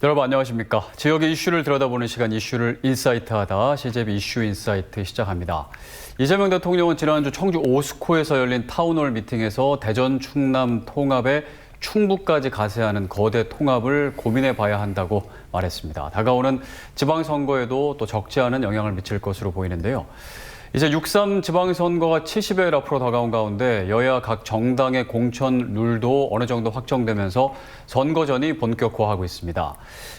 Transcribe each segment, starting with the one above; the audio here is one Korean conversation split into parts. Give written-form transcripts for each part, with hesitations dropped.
여러분 안녕하십니까. 지역의 이슈를 들여다보는 시간 이슈를 인사이트하다 CJB 이슈 인사이트 시작합니다. 이재명 대통령은 지난주 청주 오스코에서 열린 타운홀 미팅에서 대전 충남 통합에 충북까지 가세하는 거대 통합을 고민해 봐야 한다고 말했습니다. 다가오는 지방선거에도 또 적지 않은 영향을 미칠 것으로 보이는데요. 이제 6.3 지방선거가 70여일 앞으로 다가온 가운데 여야 각 정당의 공천 룰도 어느 정도 확정되면서 선거전이 본격화하고 있습니다.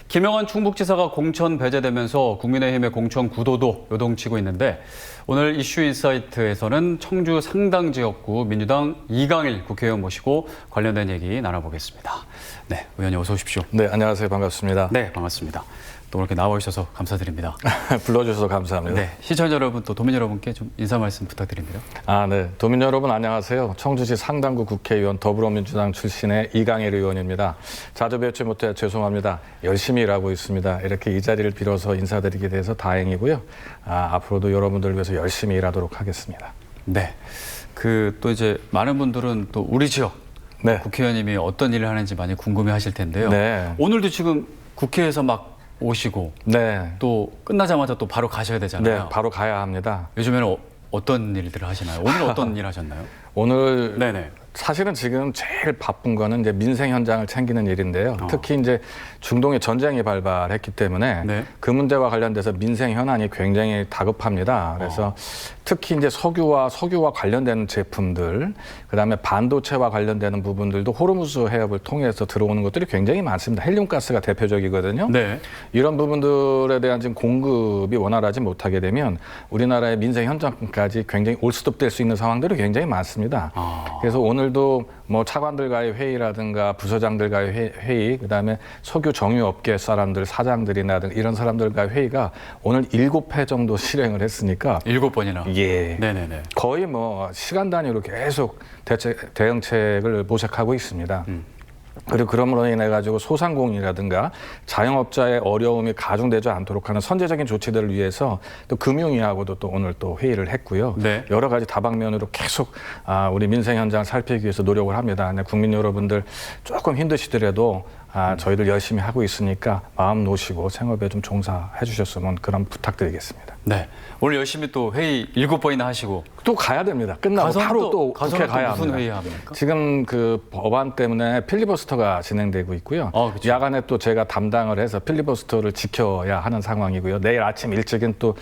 김영환 충북지사가 공천 배제되면서 국민의힘의 공천 구도도 요동치고 있는데 오늘 이슈 인사이트에서는 청주 상당 지역구 민주당 이강일 국회의원 모시고 관련된 얘기 나눠보겠습니다. 네, 의원님 어서 오십시오. 네, 안녕하세요. 반갑습니다. 네, 반갑습니다. 또 이렇게 나와주셔서 감사드립니다. 불러주셔서 감사합니다. 네, 시청자 여러분 또 도민 여러분께 좀 인사 말씀 부탁드립니다. 네. 도민 여러분 안녕하세요. 청주시 상당구 국회의원 더불어민주당 출신의 이강일 의원입니다. 자주 뵙지 못해 죄송합니다. 열심히 일하고 있습니다. 이렇게 이 자리를 빌어서 인사드리게 돼서 다행이고요. 앞으로도 여러분들 위해서 열심히 일하도록 하겠습니다. 네, 또 이제 많은 분들은 또 우리 지역 네. 국회의원님이 어떤 일을 하는지 많이 궁금해하실 텐데요. 네. 오늘도 지금 국회에서 막 오시고 네. 또 끝나자마자 또 바로 가셔야 되잖아요. 네, 바로 가야 합니다. 요즘에는 어떤 일들을 하시나요? 오늘 어떤 일 하셨나요? 오늘 네네. 사실은 지금 제일 바쁜 거는 이제 민생 현장을 챙기는 일인데요. 특히 이제 중동에 전쟁이 발발했기 때문에 네. 그 문제와 관련돼서 민생 현안이 굉장히 다급합니다. 그래서 특히 이제 석유와 관련되는 제품들, 그다음에 반도체와 관련되는 부분들도 호르무즈 해협을 통해서 들어오는 것들이 굉장히 많습니다. 헬륨가스가 대표적이거든요. 네. 이런 부분들에 대한 지금 공급이 원활하지 못하게 되면 우리나라의 민생 현장까지 굉장히 올스톱될 수 있는 상황들이 굉장히 많습니다. 그래서 오늘도 뭐 차관들과의 회의라든가 부서장들과의 회의, 그다음에 석유 정유업계 사람들, 사장들이나 이런 사람들과의 회의가 오늘 7회 정도 실행을 했으니까 7번이나. 예. 네네네. 거의 뭐 시간 단위로 계속 대응책을 모색하고 있습니다. 그리고 그럼으로 인해 가지고 소상공인이라든가 자영업자의 어려움이 가중되지 않도록 하는 선제적인 조치들을 위해서 또 금융위하고도 또 오늘 또 회의를 했고요. 네. 여러 가지 다방면으로 계속 우리 민생 현장을 살피기 위해서 노력을 합니다. 국민 여러분들 조금 힘드시더라도 저희들 열심히 하고 있으니까 마음 놓으시고 생업에 좀 종사해 주셨으면 그런 부탁드리겠습니다. 네. 오늘 열심히 또 회의 7번이나 하시고 또 가야 됩니다. 끝나고 바로 또 국회 가야 무슨 합니다. 회의 합니까? 지금 그 법안 때문에 필리버스터가 진행되고 있고요. 그렇죠. 야간에 또 제가 담당을 해서 필리버스터를 지켜야 하는 상황이고요. 내일 아침 일찍은 또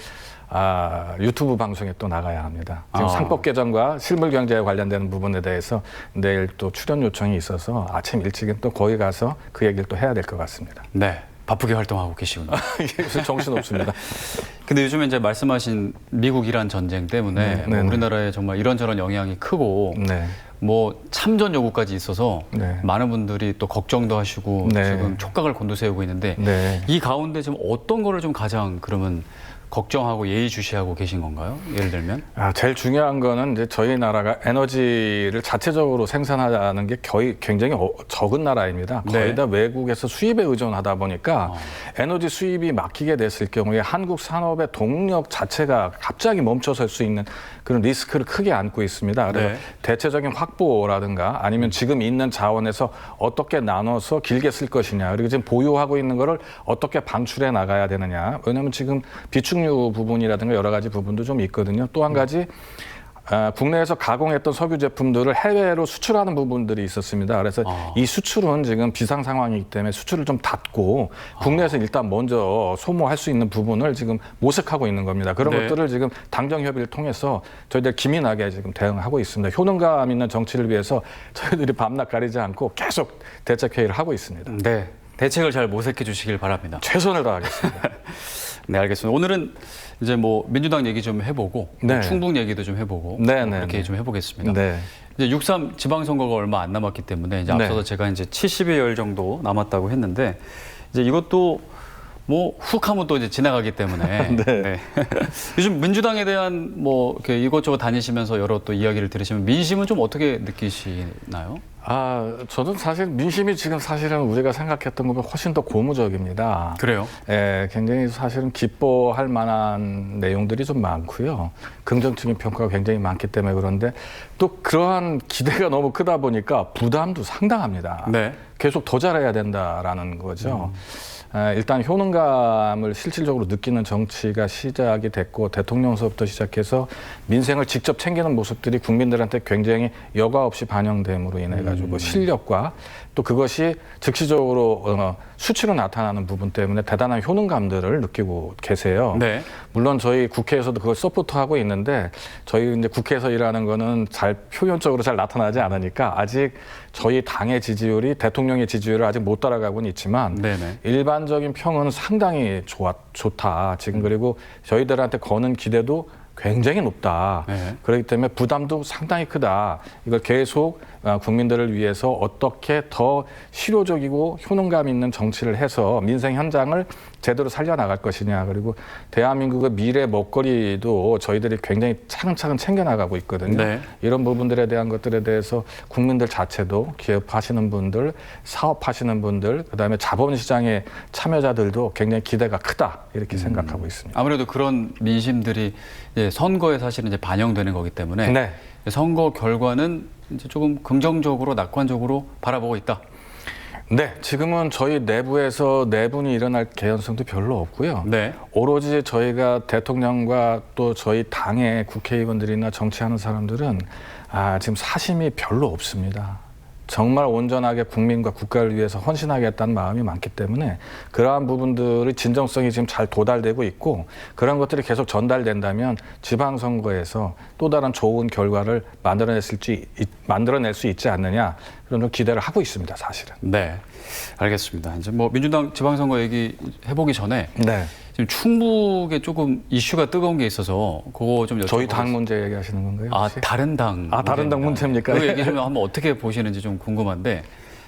유튜브 방송에 또 나가야 합니다. 지금 상법 개정과 실물 경제에 관련되는 부분에 대해서 내일 또 출연 요청이 있어서 아침 일찍은 또 거기 가서 그 얘기를 또 해야 될 것 같습니다. 네. 바쁘게 활동하고 계시군요. 요새 정신 없습니다. 근데 요즘에 이제 말씀하신 미국-이란 전쟁 때문에 네. 우리나라에 정말 이런저런 영향이 크고 네. 뭐 참전 요구까지 있어서 네. 많은 분들이 또 걱정도 하시고 네. 지금 촉각을 곤두세우고 있는데 네. 이 가운데 지금 어떤 거를 좀 가장 그러면 걱정하고 예의주시하고 계신 건가요? 예를 들면? 제일 중요한 거는 이제 저희 나라가 에너지를 자체적으로 생산하는 게 거의 굉장히 적은 나라입니다. 거의 네. 다 외국에서 수입에 의존하다 보니까 에너지 수입이 막히게 됐을 경우에 한국 산업의 동력 자체가 갑자기 멈춰설 수 있는 그런 리스크를 크게 안고 있습니다. 그래서 네. 대체적인 확보라든가 아니면 지금 있는 자원에서 어떻게 나눠서 길게 쓸 것이냐, 그리고 지금 보유하고 있는 거를 어떻게 방출해 나가야 되느냐. 왜냐하면 지금 비축유 부분이라든가 여러 가지 부분도 좀 있거든요. 또 한 가지 국내에서 가공했던 석유 제품들을 해외로 수출하는 부분들이 있었습니다. 그래서 이 수출은 지금 비상 상황이기 때문에 수출을 좀 닫고 국내에서 일단 먼저 소모할 수 있는 부분을 지금 모색하고 있는 겁니다. 그런 네. 것들을 지금 당정 협의를 통해서 저희들 기민하게 지금 대응하고 있습니다. 효능감 있는 정치를 위해서 저희들이 밤낮 가리지 않고 계속 대책 회의를 하고 있습니다. 네. 대책을 잘 모색해 주시길 바랍니다. 최선을 다하겠습니다. 네, 알겠습니다. 오늘은 이제 뭐 민주당 얘기 좀 해보고 네. 충북 얘기도 좀 해보고 네, 그렇게 네. 좀 해보겠습니다. 네. 이제 6.3 지방선거가 얼마 안 남았기 때문에 이제 앞서서 네. 제가 이제 70여일 정도 남았다고 했는데 이제 이것도 뭐 훅 하면 또 이제 지나가기 때문에 네. 요즘 민주당에 대한 뭐 이렇게 이것저것 다니시면서 여러 또 이야기를 들으시면 민심은 좀 어떻게 느끼시나요? 저는 사실 민심이 지금 사실은 우리가 생각했던 것보다 훨씬 더 고무적입니다. 그래요? 예, 굉장히 사실은 기뻐할 만한 내용들이 좀 많고요. 긍정적인 평가가 굉장히 많기 때문에 그런데 또 그러한 기대가 너무 크다 보니까 부담도 상당합니다. 네. 계속 더 잘해야 된다라는 거죠. 일단 효능감을 실질적으로 느끼는 정치가 시작이 됐고 대통령서부터 시작해서 민생을 직접 챙기는 모습들이 국민들한테 굉장히 여과 없이 반영됨으로 인해 가지고 실력과 또 그것이 즉시적으로 수치로 나타나는 부분 때문에 대단한 효능감들을 느끼고 계세요. 네. 물론 저희 국회에서도 그걸 서포트하고 있는데 저희 이제 국회에서 일하는 거는 잘 표면적으로 잘 나타나지 않으니까 아직 저희 당의 지지율이 대통령의 지지율을 아직 못 따라가고는 있지만 네네. 일반적인 평은 상당히 좋다. 지금 그리고 저희들한테 거는 기대도 굉장히 높다. 네. 그렇기 때문에 부담도 상당히 크다. 이걸 계속 국민들을 위해서 어떻게 더 실효적이고 효능감 있는 정치를 해서 민생 현장을 제대로 살려나갈 것이냐. 그리고 대한민국의 미래 먹거리도 저희들이 굉장히 차근차근 챙겨나가고 있거든요. 네. 이런 부분들에 대한 것들에 대해서 국민들 자체도 기업하시는 분들, 사업하시는 분들, 그다음에 자본시장의 참여자들도 굉장히 기대가 크다. 이렇게 생각하고 있습니다. 아무래도 그런 민심들이 이제 선거에 사실은 이제 반영되는 거기 때문에 네. 선거 결과는 이제 조금 긍정적으로 낙관적으로 바라보고 있다. 네, 지금은 저희 내부에서 내분이 일어날 개연성도 별로 없고요. 네. 오로지 저희가 대통령과 또 저희 당의 국회의원들이나 정치하는 사람들은 지금 사심이 별로 없습니다. 정말 온전하게 국민과 국가를 위해서 헌신하겠다는 마음이 많기 때문에 그러한 부분들의 진정성이 지금 잘 도달되고 있고 그런 것들이 계속 전달된다면 지방선거에서 또 다른 좋은 결과를 만들어낼 수 있지 않느냐 그런 기대를 하고 있습니다, 사실은. 네. 알겠습니다. 이제 뭐 민주당 지방선거 얘기 해보기 전에 네. 지금 충북에 조금 이슈가 뜨거운 게 있어서 그거 좀 여쭤보겠습니다. 저희 당 문제 얘기하시는 건가요? 혹시? 다른 당. 다른 당 문제입니까? 그 얘기 좀 한번 어떻게 보시는지 좀 궁금한데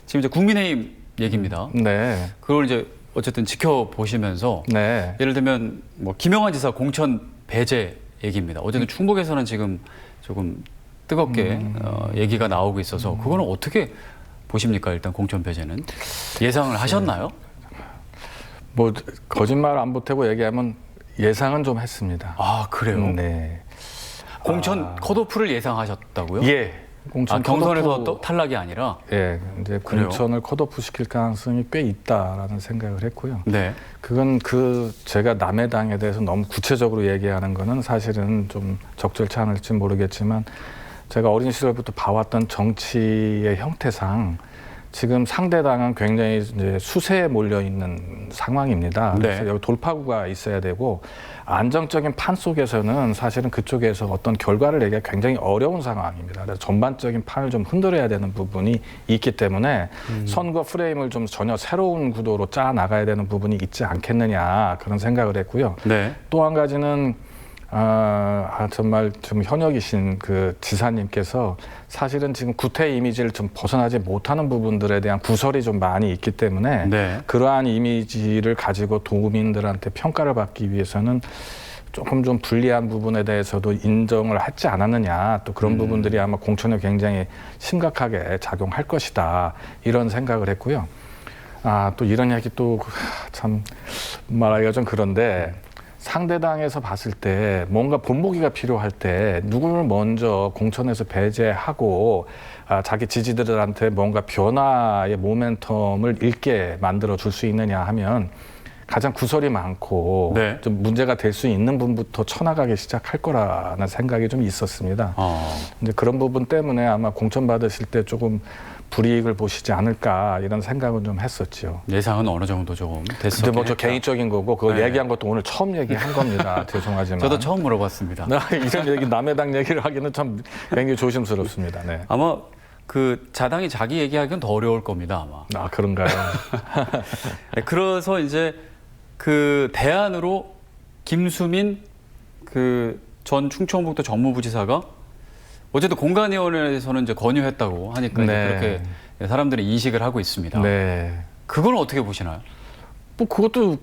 지금 이제 국민의힘 얘기입니다. 네. 그걸 이제 어쨌든 지켜보시면서 네. 예를 들면 뭐 김영환 지사 공천 배제 얘기입니다. 어쨌든 충북에서는 지금 조금 뜨겁게 얘기가 나오고 있어서 그거는 어떻게 보십니까? 일단 공천 배제는 예상을 하셨나요? 뭐 거짓말 안 보태고 얘기하면 예상은 좀 했습니다. 아 그래요? 네. 공천 컷오프를 예상하셨다고요? 예. 공천 경선에서 컷오프- 또 탈락이 아니라. 예, 이제 그래요? 공천을 컷오프 시킬 가능성이 꽤 있다라는 생각을 했고요. 네. 그건 제가 남의 당에 대해서 너무 구체적으로 얘기하는 거는 사실은 좀 적절치 않을지 모르겠지만 제가 어린 시절부터 봐왔던 정치의 형태상 지금 상대당은 굉장히 이제 수세에 몰려 있는 상황입니다. 그래서 네. 여기 돌파구가 있어야 되고 안정적인 판 속에서는 사실은 그쪽에서 어떤 결과를 내기가 굉장히 어려운 상황입니다. 그래서 전반적인 판을 좀 흔들어야 되는 부분이 있기 때문에 선거 프레임을 좀 전혀 새로운 구도로 짜 나가야 되는 부분이 있지 않겠느냐 그런 생각을 했고요. 네. 또 한 가지는 정말 좀 현역이신 그 지사님께서 사실은 지금 구태 이미지를 좀 벗어나지 못하는 부분들에 대한 구설이 좀 많이 있기 때문에 네. 그러한 이미지를 가지고 도민들한테 평가를 받기 위해서는 조금 좀 불리한 부분에 대해서도 인정을 하지 않았느냐 또 그런 부분들이 아마 공천에 굉장히 심각하게 작용할 것이다 이런 생각을 했고요. 또 이런 얘기 또 참 말하기가 좀 그런데 상대당에서 봤을 때 뭔가 본보기가 필요할 때 누구를 먼저 공천에서 배제하고 자기 지지들한테 뭔가 변화의 모멘텀을 읽게 만들어 줄 수 있느냐 하면 가장 구설이 많고 네. 좀 문제가 될 수 있는 분부터 쳐나가기 시작할 거라는 생각이 좀 있었습니다. 이제 그런 부분 때문에 아마 공천 받으실 때 조금 불이익을 보시지 않을까 이런 생각은 좀 했었죠. 예상은 어느 정도 조금 됐었긴 근데 뭐 저 했다. 개인적인 거고 그거 네. 얘기한 것도 오늘 처음 얘기한 겁니다. 죄송하지만. 저도 처음 물어봤습니다. 이런 얘기 남의 당 얘기를 하기는 참 굉장히 조심스럽습니다. 네. 아마 그 자당이 자기 얘기하기는 더 어려울 겁니다 아마. 그런가요? 네, 그래서 이제 그 대안으로 김수민 그 전 충청북도 정무부지사가 어쨌든 공간위원회에서는 이제 건의했다고 하니까 이제 네. 그렇게 사람들이 인식을 하고 있습니다. 네. 그건 어떻게 보시나요? 뭐 그것도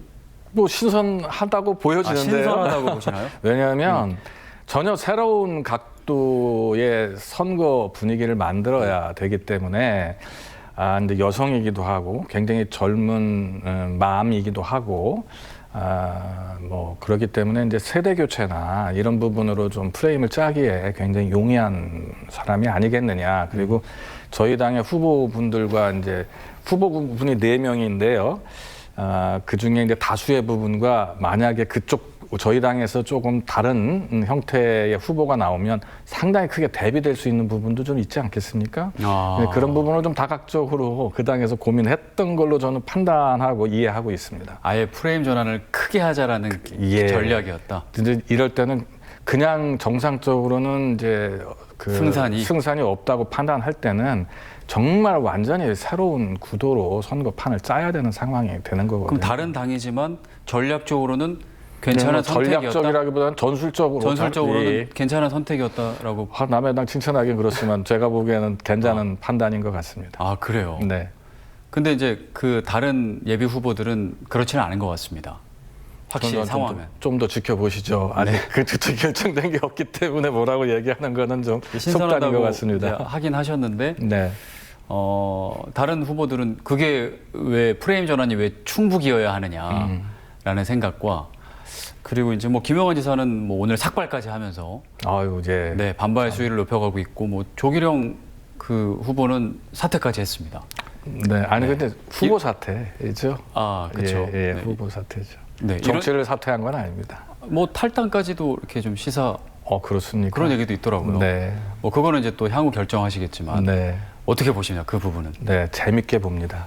뭐 신선하다고 보여지는데요. 신선하다고 보시나요? 왜냐하면 전혀 새로운 각도의 선거 분위기를 만들어야 되기 때문에 근데 여성이기도 하고 굉장히 젊은 마음이기도 하고 뭐 그렇기 때문에 이제 세대 교체나 이런 부분으로 좀 프레임을 짜기에 굉장히 용이한 사람이 아니겠느냐. 그리고 저희 당의 후보분들과 이제 후보분이 4명인데요. 그 중에 이제 다수의 부분과 만약에 그쪽 저희 당에서 조금 다른 형태의 후보가 나오면 상당히 크게 대비될 수 있는 부분도 좀 있지 않겠습니까? 네, 그런 부분을 좀 다각적으로 그 당에서 고민했던 걸로 저는 판단하고 이해하고 있습니다. 아예 프레임 전환을 크게 하자라는 예. 전략이었다. 이제 이럴 때는 그냥 정상적으로는 이제 그 승산이 없다고 판단할 때는 정말 완전히 새로운 구도로 선거판을 짜야 되는 상황이 되는 거거든요. 그럼 다른 당이지만 전략적으로는 괜찮은 선택이었다. 전략적이라기보다는 전술적으로는 괜찮은 선택이었다라고. 남의 당 칭찬하기는 그렇지만 제가 보기에는 괜찮은 판단인 것 같습니다. 아, 그래요? 네. 근데 이제 그 다른 예비 후보들은 그렇지는 않은 것 같습니다. 확실히 상황은. 좀 더 지켜보시죠. 아니, 그 결정된 게 없기 때문에 뭐라고 얘기하는 거는 좀 속단인 것 같습니다. 하긴 하셨는데, 네. 다른 후보들은 그게 왜 프레임 전환이 왜 충북이어야 하느냐라는 생각과 그리고 이제 뭐 김영환 지사는 뭐 오늘 삭발까지 하면서 네, 반발 수위를 높여가고 있고 뭐 조기령 그 후보는 사퇴까지 했습니다. 네, 아니 근데 후보 사퇴죠. 아, 그렇죠. 예, 네. 후보 사퇴죠. 네, 정치를 사퇴한 건 아닙니다. 뭐 탈당까지도 이렇게 좀 시사. 그렇습니까? 그런 얘기도 있더라고요. 네. 뭐 그거는 이제 또 향후 결정하시겠지만 네. 어떻게 보시냐 그 부분은? 네, 재밌게 봅니다.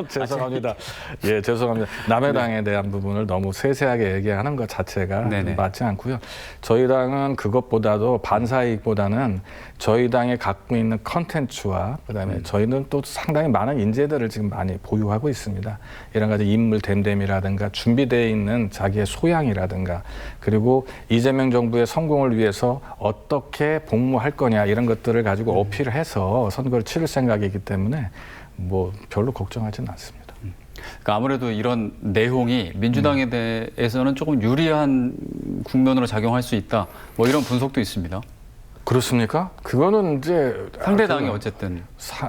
죄송합니다. 예, 죄송합니다. 남의 당에 대한 부분을 너무 세세하게 얘기하는 것 자체가 맞지 않고요. 저희 당은 그것보다도 반사이익보다는 저희 당이 갖고 있는 컨텐츠와 그다음에 저희는 또 상당히 많은 인재들을 지금 많이 보유하고 있습니다. 이런 가지 인물 댐댐이라든가 준비되어 있는 자기의 소양이라든가 그리고 이재명 정부의 성공을 위해서 어떻게 복무할 거냐 이런 것들을 가지고 어필을 해서 선거를 치를 생각이기 때문에 뭐 별로 걱정하지는 않습니다. 그러니까 아무래도 이런 내용이 민주당에 대해서는 조금 유리한 국면으로 작용할 수 있다. 뭐 이런 분석도 있습니다. 그렇습니까? 그거는 이제 상대당이 어쨌든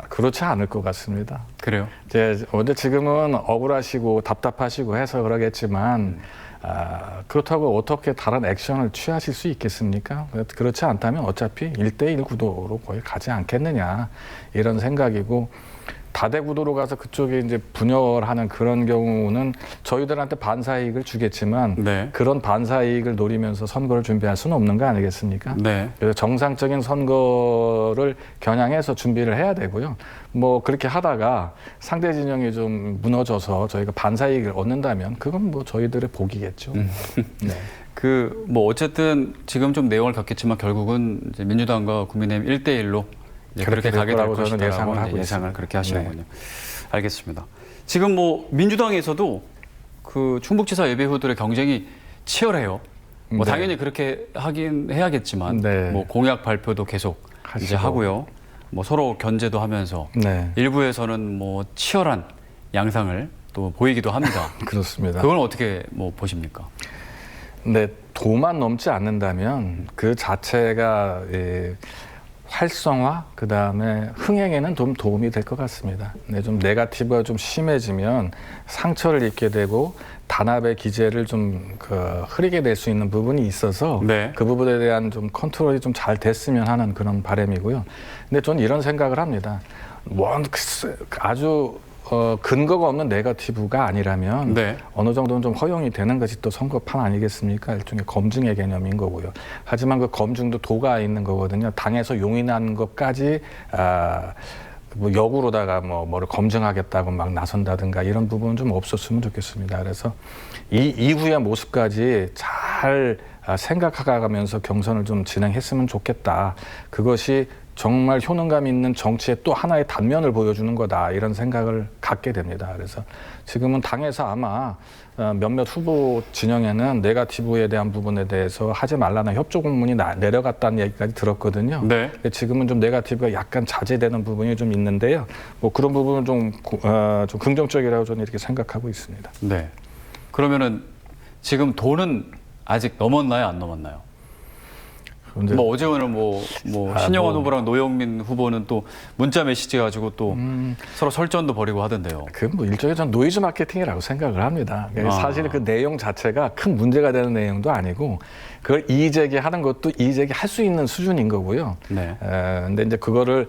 그렇지 않을 것 같습니다. 그래요? 이제 지금은 억울하시고 답답하시고 해서 그러겠지만 그렇다고 어떻게 다른 액션을 취하실 수 있겠습니까? 그렇지 않다면 어차피 1대1 구도로 거의 가지 않겠느냐 이런 생각이고 다대 구도로 가서 그쪽에 이제 분열하는 그런 경우는 저희들한테 반사이익을 주겠지만 그런 반사이익을 노리면서 선거를 준비할 수는 없는 거 아니겠습니까? 그래서 정상적인 선거를 겨냥해서 준비를 해야 되고요. 뭐 그렇게 하다가 상대 진영이 좀 무너져서 저희가 반사이익을 얻는다면 그건 뭐 저희들의 복이겠죠. 네. 그 뭐 어쨌든 지금 좀 내용을 겪겠지만 결국은 이제 민주당과 국민의힘 1대1로 그렇게 가게 될 것이다라고 예상을 그렇게 하시는군요. 알겠습니다. 지금 뭐 민주당에서도 그 충북지사 예비후보들의 경쟁이 치열해요. 뭐 당연히 그렇게 하긴 해야겠지만 뭐 공약 발표도 계속 이제 하고요. 뭐 서로 견제도 하면서 일부에서는 뭐 치열한 양상을 또 보이기도 합니다. 그렇습니다. 그건 어떻게 뭐 보십니까? 네, 도만 넘지 않는다면 그 자체가 활성화 그다음에 흥행에는 좀 도움이 될 것 같습니다. 네, 좀 네거티브가 좀 심해지면 상처를 입게 되고 단합의 기제를 좀 흐리게 될 수 있는 부분이 있어서 그 부분에 대한 좀 컨트롤이 좀 잘 됐으면 하는 그런 바람이고요. 근데 저는 이런 생각을 합니다. 아주 근거가 없는 네거티브가 아니라면 어느 정도는 좀 허용이 되는 것이 또 선거판 아니겠습니까? 일종의 검증의 개념인 거고요. 하지만 그 검증도 도가 있는 거거든요. 당에서 용인한 것까지 뭐 역으로다가 뭐를 검증하겠다고 막 나선다든가 이런 부분은 좀 없었으면 좋겠습니다. 그래서 이 이후의 모습까지 잘 생각해가면서 경선을 좀 진행했으면 좋겠다. 그것이 정말 효능감 있는 정치의 또 하나의 단면을 보여주는 거다 이런 생각을 갖게 됩니다. 그래서 지금은 당에서 아마 몇몇 후보 진영에는 네거티브에 대한 부분에 대해서 하지 말라는 협조 공문이 내려갔다는 얘기까지 들었거든요. 근데 지금은 좀 네거티브가 약간 자제되는 부분이 좀 있는데요. 뭐 그런 부분은 좀 긍정적이라고 저는 이렇게 생각하고 있습니다. 네. 그러면은 지금 도는 아직 넘었나요, 안 넘었나요? 뭐 어제 오늘 신영환 후보랑 노영민 후보는 또 문자 메시지 가지고 또 서로 설전도 벌이고 하던데요. 그 뭐 일종의 전 노이즈 마케팅이라고 생각을 합니다. 사실 그 내용 자체가 큰 문제가 되는 내용도 아니고 그걸 이의제기하는 것도 이의제기할 수 있는 수준인 거고요. 근데 이제 그거를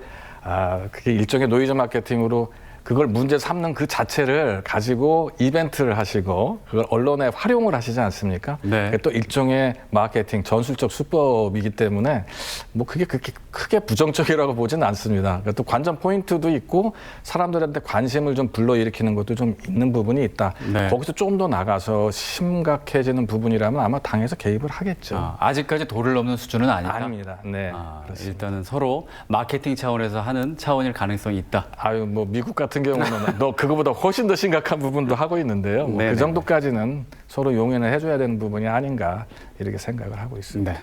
그게 일종의 노이즈 마케팅으로 그걸 문제 삼는 그 자체를 가지고 이벤트를 하시고 그걸 언론에 활용을 하시지 않습니까? 네. 그게 또 일종의 마케팅 전술적 수법이기 때문에 뭐 그게 그렇게 크게 부정적이라고 보지는 않습니다. 그러니까 또 관전 포인트도 있고 사람들한테 관심을 좀 불러일으키는 것도 좀 있는 부분이 있다. 네. 거기서 좀 더 나가서 심각해지는 부분이라면 아마 당에서 개입을 하겠죠. 아직까지 도를 넘는 수준은 아니다. 아닙니다. 네. 그렇습니다. 일단은 서로 마케팅 차원에서 하는 차원일 가능성이 있다. 아유, 뭐 미국 같은 경우는 너 그거보다 훨씬 더 심각한 부분도 하고 있는데요. 뭐 네네. 그 정도까지는 서로 용인을 해줘야 되는 부분이 아닌가 이렇게 생각을 하고 있습니다. 네.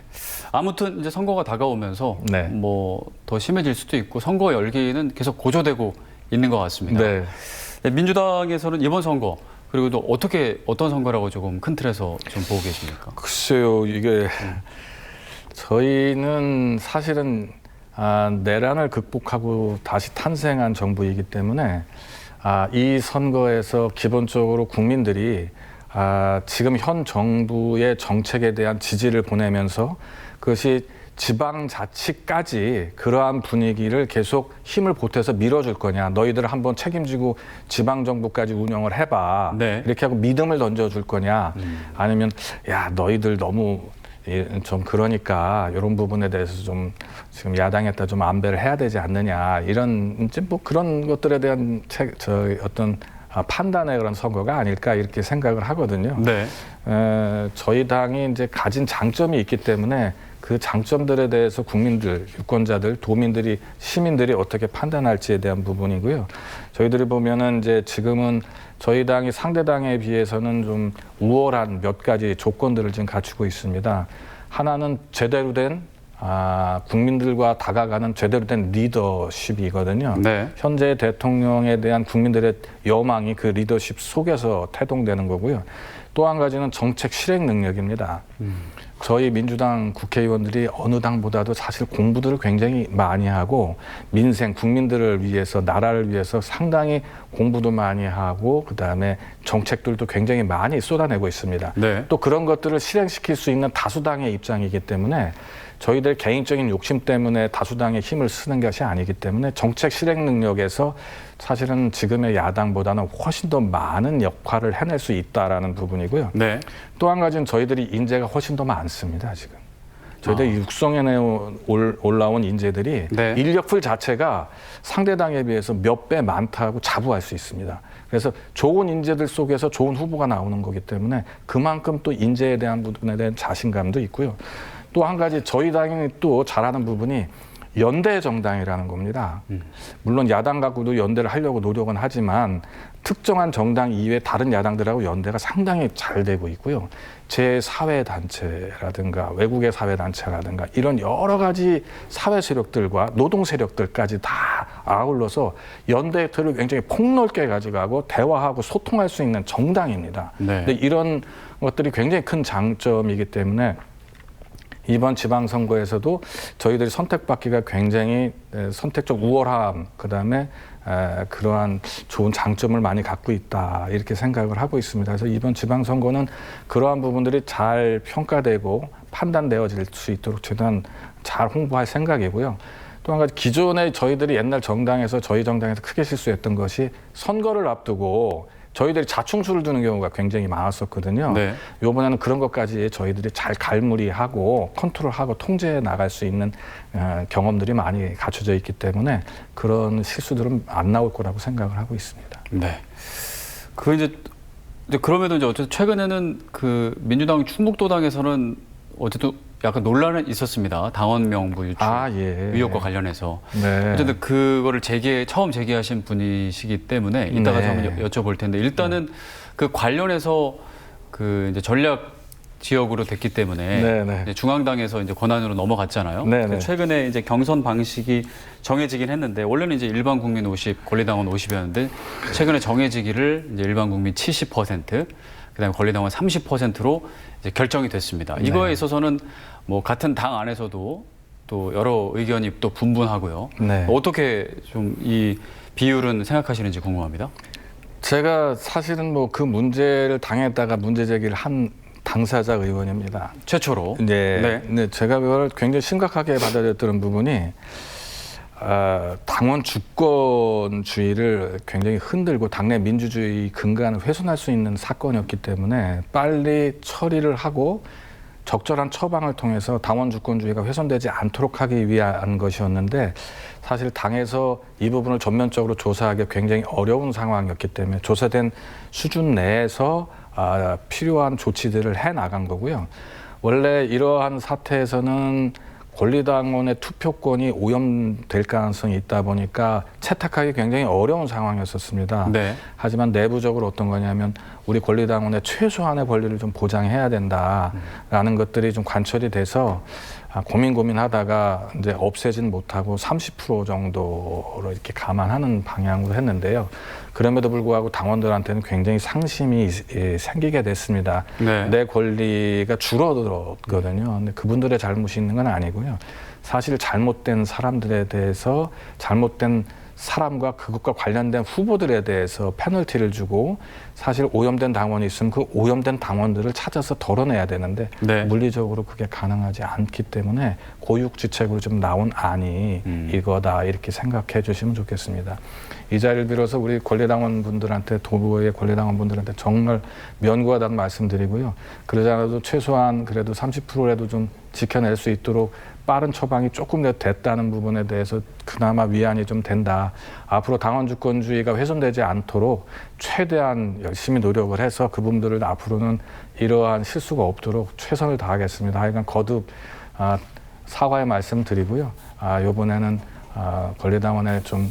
아무튼 이제 선거가 다가오면서 네. 뭐 더 심해질 수도 있고 선거 열기는 계속 고조되고 있는 것 같습니다. 네. 민주당에서는 이번 선거 그리고 또 어떤 선거라고 조금 큰 틀에서 좀 보고 계십니까? 글쎄요, 이게 저희는 사실은 내란을 극복하고 다시 탄생한 정부이기 때문에 이 선거에서 기본적으로 국민들이 지금 현 정부의 정책에 대한 지지를 보내면서 그것이 지방자치까지 그러한 분위기를 계속 힘을 보태서 밀어줄 거냐. 너희들 한번 책임지고 지방정부까지 운영을 해봐. 네. 이렇게 하고 믿음을 던져줄 거냐. 아니면 야 너희들 너무 좀 그러니까 이런 부분에 대해서 좀 지금 야당에다 좀 안배를 해야 되지 않느냐. 이런 이제 뭐 그런 것들에 대한 어떤 판단의 그런 선거가 아닐까 이렇게 생각을 하거든요. 네. 저희 당이 이제 가진 장점이 있기 때문에 그 장점들에 대해서 국민들, 유권자들, 도민들이, 시민들이 어떻게 판단할지에 대한 부분이고요. 저희들이 보면은 이제 지금은 저희 당이 상대 당에 비해서는 좀 우월한 몇 가지 조건들을 지금 갖추고 있습니다. 하나는 제대로 된 국민들과 다가가는 제대로 된 리더십이거든요. 네. 현재 대통령에 대한 국민들의 여망이 그 리더십 속에서 태동되는 거고요. 또 한 가지는 정책 실행 능력입니다. 저희 민주당 국회의원들이 어느 당보다도 사실 공부들을 굉장히 많이 하고 민생, 국민들을 위해서, 나라를 위해서 상당히 공부도 많이 하고 그다음에 정책들도 굉장히 많이 쏟아내고 있습니다. 네. 또 그런 것들을 실행시킬 수 있는 다수당의 입장이기 때문에 저희들 개인적인 욕심 때문에 다수당의 힘을 쓰는 것이 아니기 때문에 정책 실행 능력에서 사실은 지금의 야당보다는 훨씬 더 많은 역할을 해낼 수 있다라는 부분이고요. 네. 또 한 가지는 저희들이 인재가 훨씬 더 많습니다, 지금. 저희들이 육성에 올라온 인재들이 네. 인력풀 자체가 상대당에 비해서 몇 배 많다고 자부할 수 있습니다. 그래서 좋은 인재들 속에서 좋은 후보가 나오는 거기 때문에 그만큼 또 인재에 대한 부분에 대한 자신감도 있고요. 또 한 가지 저희 당이 또 잘하는 부분이 연대 정당이라는 겁니다. 물론 야당 갖고도 연대를 하려고 노력은 하지만 특정한 정당 이외 다른 야당들하고 연대가 상당히 잘 되고 있고요. 제사회단체라든가 외국의 사회단체라든가 이런 여러 가지 사회 세력들과 노동 세력들까지 다 아울러서 연대 틀을 굉장히 폭넓게 가져가고 대화하고 소통할 수 있는 정당입니다. 네. 근데 이런 것들이 굉장히 큰 장점이기 때문에 이번 지방선거에서도 저희들이 선택받기가 굉장히 선택적 우월함, 그다음에 그러한 좋은 장점을 많이 갖고 있다 이렇게 생각을 하고 있습니다. 그래서 이번 지방선거는 그러한 부분들이 잘 평가되고 판단되어질 수 있도록 최대한 잘 홍보할 생각이고요. 또 한 가지 기존에 저희들이 옛날 정당에서 저희 정당에서 크게 실수했던 것이 선거를 앞두고 저희들이 자충수를 두는 경우가 굉장히 많았었거든요. 네. 이번에는 그런 것까지 저희들이 잘 갈무리하고 컨트롤하고 통제해 나갈 수 있는 경험들이 많이 갖춰져 있기 때문에 그런 실수들은 안 나올 거라고 생각을 하고 있습니다. 네. 이제 그럼에도 이제 어쨌든 최근에는 그 민주당 충북도당에서는 어쨌든 약간 논란은 있었습니다. 당원 명부 유출 예. 의혹과 관련해서. 네. 어쨌든 그거를 처음 제기하신 분이시기 때문에 이따가 네. 한번 여쭤볼 텐데 일단은 그 관련해서 그 이제 전략 지역으로 됐기 때문에 네. 이제 중앙당에서 이제 권한으로 넘어갔잖아요. 네. 최근에 이제 경선 방식이 정해지긴 했는데 원래는 이제 일반 국민 50, 권리당원 50이었는데 최근에 정해지기를 이제 일반 국민 70%, 그다음에 권리당원 30%로 이제 결정이 됐습니다. 이거에 있어서는 뭐 같은 당 안에서도 또 여러 의견이 또 분분하고요. 네. 어떻게 좀 이 비율은 생각하시는지 궁금합니다. 제가 사실은 뭐 그 문제를 당에다가 문제 제기를 한 당사자 의원입니다. 최초로. 네. 제가 그걸 굉장히 심각하게 받아들였던 부분이 당원 주권주의를 굉장히 흔들고 당내 민주주의 근간을 훼손할 수 있는 사건이었기 때문에 빨리 처리를 하고 적절한 처방을 통해서 당원 주권주의가 훼손되지 않도록 하기 위한 것이었는데 사실 당에서 이 부분을 전면적으로 조사하기 굉장히 어려운 상황이었기 때문에 조사된 수준 내에서 필요한 조치들을 해나간 거고요. 원래 이러한 사태에서는 권리당원의 투표권이 오염될 가능성이 있다 보니까 채택하기 굉장히 어려운 상황이었었습니다. 네. 하지만 내부적으로 어떤 거냐면 우리 권리당원의 최소한의 권리를 좀 보장해야 된다라는 것들이 좀 관철이 돼서 고민하다가 이제 없애진 못하고 30% 정도로 이렇게 감안하는 방향으로 했는데요. 그럼에도 불구하고 당원들한테는 굉장히 상심이 생기게 됐습니다. 네. 내 권리가 줄어들었거든요. 근데 그분들의 잘못이 있는 건 아니고요. 사실 잘못된 사람들에 대해서 잘못된 사람과 그것과 관련된 후보들에 대해서 페널티를 주고 사실 오염된 당원이 있으면 그 오염된 당원들을 찾아서 덜어내야 되는데 네. 물리적으로 그게 가능하지 않기 때문에 고육지책으로 좀 나온 안이 이거다 이렇게 생각해 주시면 좋겠습니다. 이 자리를 빌어서 우리 권리당원 분들한테 도부의 권리당원 분들한테 정말 면구하다는 말씀드리고요. 그러지 않아도 최소한 그래도 30%라도 좀 지켜낼 수 있도록 빠른 처방이 조금이라도 됐다는 부분에 대해서 그나마 위안이 좀 된다. 앞으로 당원 주권주의가 훼손되지 않도록 최대한 열심히 노력을 해서 그분들을 앞으로는 이러한 실수가 없도록 최선을 다하겠습니다. 하여간 거듭 사과의 말씀 드리고요. 이번에는 권리당원의 좀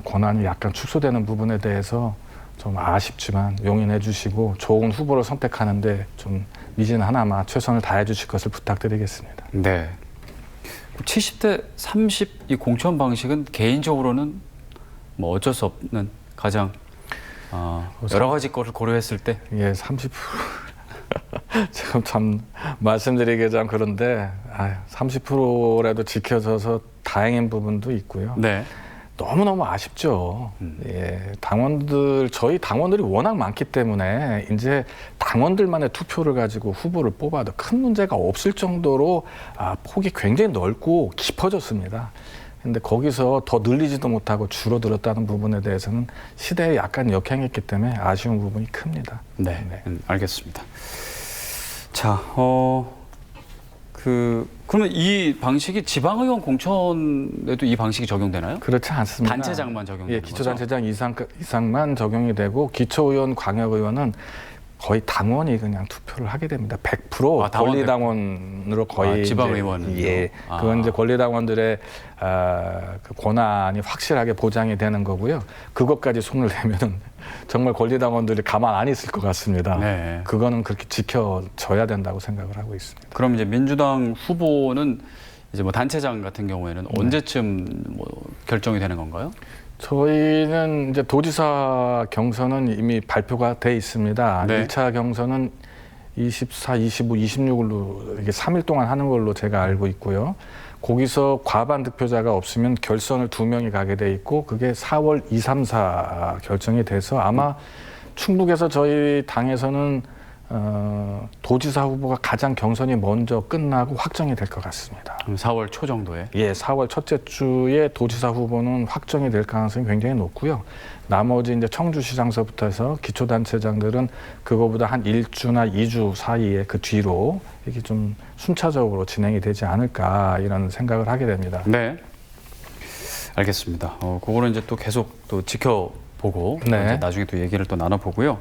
권한이 약간 축소되는 부분에 대해서 좀 아쉽지만 용인해 주시고 좋은 후보를 선택하는데 좀 미진 하나마 최선을 다해 주실 것을 부탁드리겠습니다. 네. 70대 30 이 공천 방식은 개인적으로는 뭐 어쩔 수 없는 가장 여러 가지 것을 고려했을 때 예, 30% 지금 참 말씀드리기 좀 그런데 30%라도 지켜져서 다행인 부분도 있고요. 네. 너무너무 아쉽죠. 예, 저희 당원들이 워낙 많기 때문에 이제 당원들만의 투표를 가지고 후보를 뽑아도 큰 문제가 없을 정도로 폭이 굉장히 넓고 깊어졌습니다. 근데 거기서 더 늘리지도 못하고 줄어들었다는 부분에 대해서는 시대에 약간 역행했기 때문에 아쉬운 부분이 큽니다. 네. 알겠습니다. 자, 그러면 이 방식이 지방의원 공천에도 이 방식이 적용되나요? 그렇지 않습니다. 단체장만 적용되는 거죠? 기초단체장 이상만 적용이 되고 기초의원, 광역의원은 거의 당원이 그냥 투표를 하게 됩니다. 100% 권리당원으로 거의 지방의원. 예, 그건 이제 권리당원들의 그 권한이 확실하게 보장이 되는 거고요. 그것까지 손을 대면은 정말 권리당원들이 가만 안 있을 것 같습니다. 네. 그거는 그렇게 지켜져야 된다고 생각을 하고 있습니다. 그럼 이제 민주당 후보는 이제 뭐 단체장 같은 경우에는 언제쯤 뭐 결정이 되는 건가요? 저희는 이제 도지사 경선은 이미 발표가 돼 있습니다. 네. 1차 경선은 24, 25, 26일로 이게 3일 동안 하는 걸로 제가 알고 있고요. 거기서 과반 득표자가 없으면 결선을 2명이 가게 돼 있고 그게 4월 2, 3, 4 결정이 돼서 아마 충북에서 저희 당에서는 도지사 후보가 가장 경선이 먼저 끝나고 확정이 될 것 같습니다. 그럼 4월 초 정도에? 예, 4월 첫째 주에 도지사 후보는 확정이 될 가능성이 굉장히 높고요. 나머지 이제 청주시장서부터 해서 기초단체장들은 그거보다 한 1주나 2주 사이에 그 뒤로 이렇게 좀 순차적으로 진행이 되지 않을까 이런 생각을 하게 됩니다. 네. 알겠습니다. 그거는 이제 또 계속 또 지켜보고 네. 이제 나중에 또 얘기를 또 나눠보고요.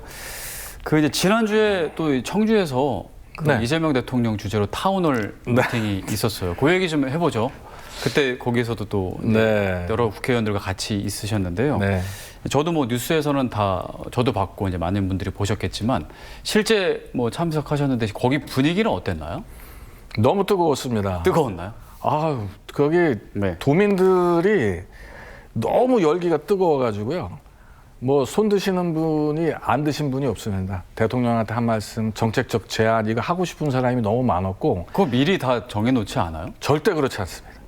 그 이제 지난주에 또 청주에서 네. 이재명 대통령 주제로 타운홀 미팅이 있었어요. 그 얘기 좀 해보죠. 그때 거기에서도 또 네. 여러 국회의원들과 같이 있으셨는데요. 네. 저도 뭐 뉴스에서는 다 저도 봤고 이제 많은 분들이 보셨겠지만 실제 뭐 참석하셨는데 거기 분위기는 어땠나요? 너무 뜨거웠습니다. 뜨거웠나요? 거기 네. 도민들이 너무 열기가 뜨거워가지고요. 뭐 손 드시는 분이 안 드신 분이 없습니다. 대통령한테 한 말씀, 정책적 제안 이거 하고 싶은 사람이 너무 많았고. 그거 미리 다 정해놓지 않아요? 절대 그렇지 않습니다.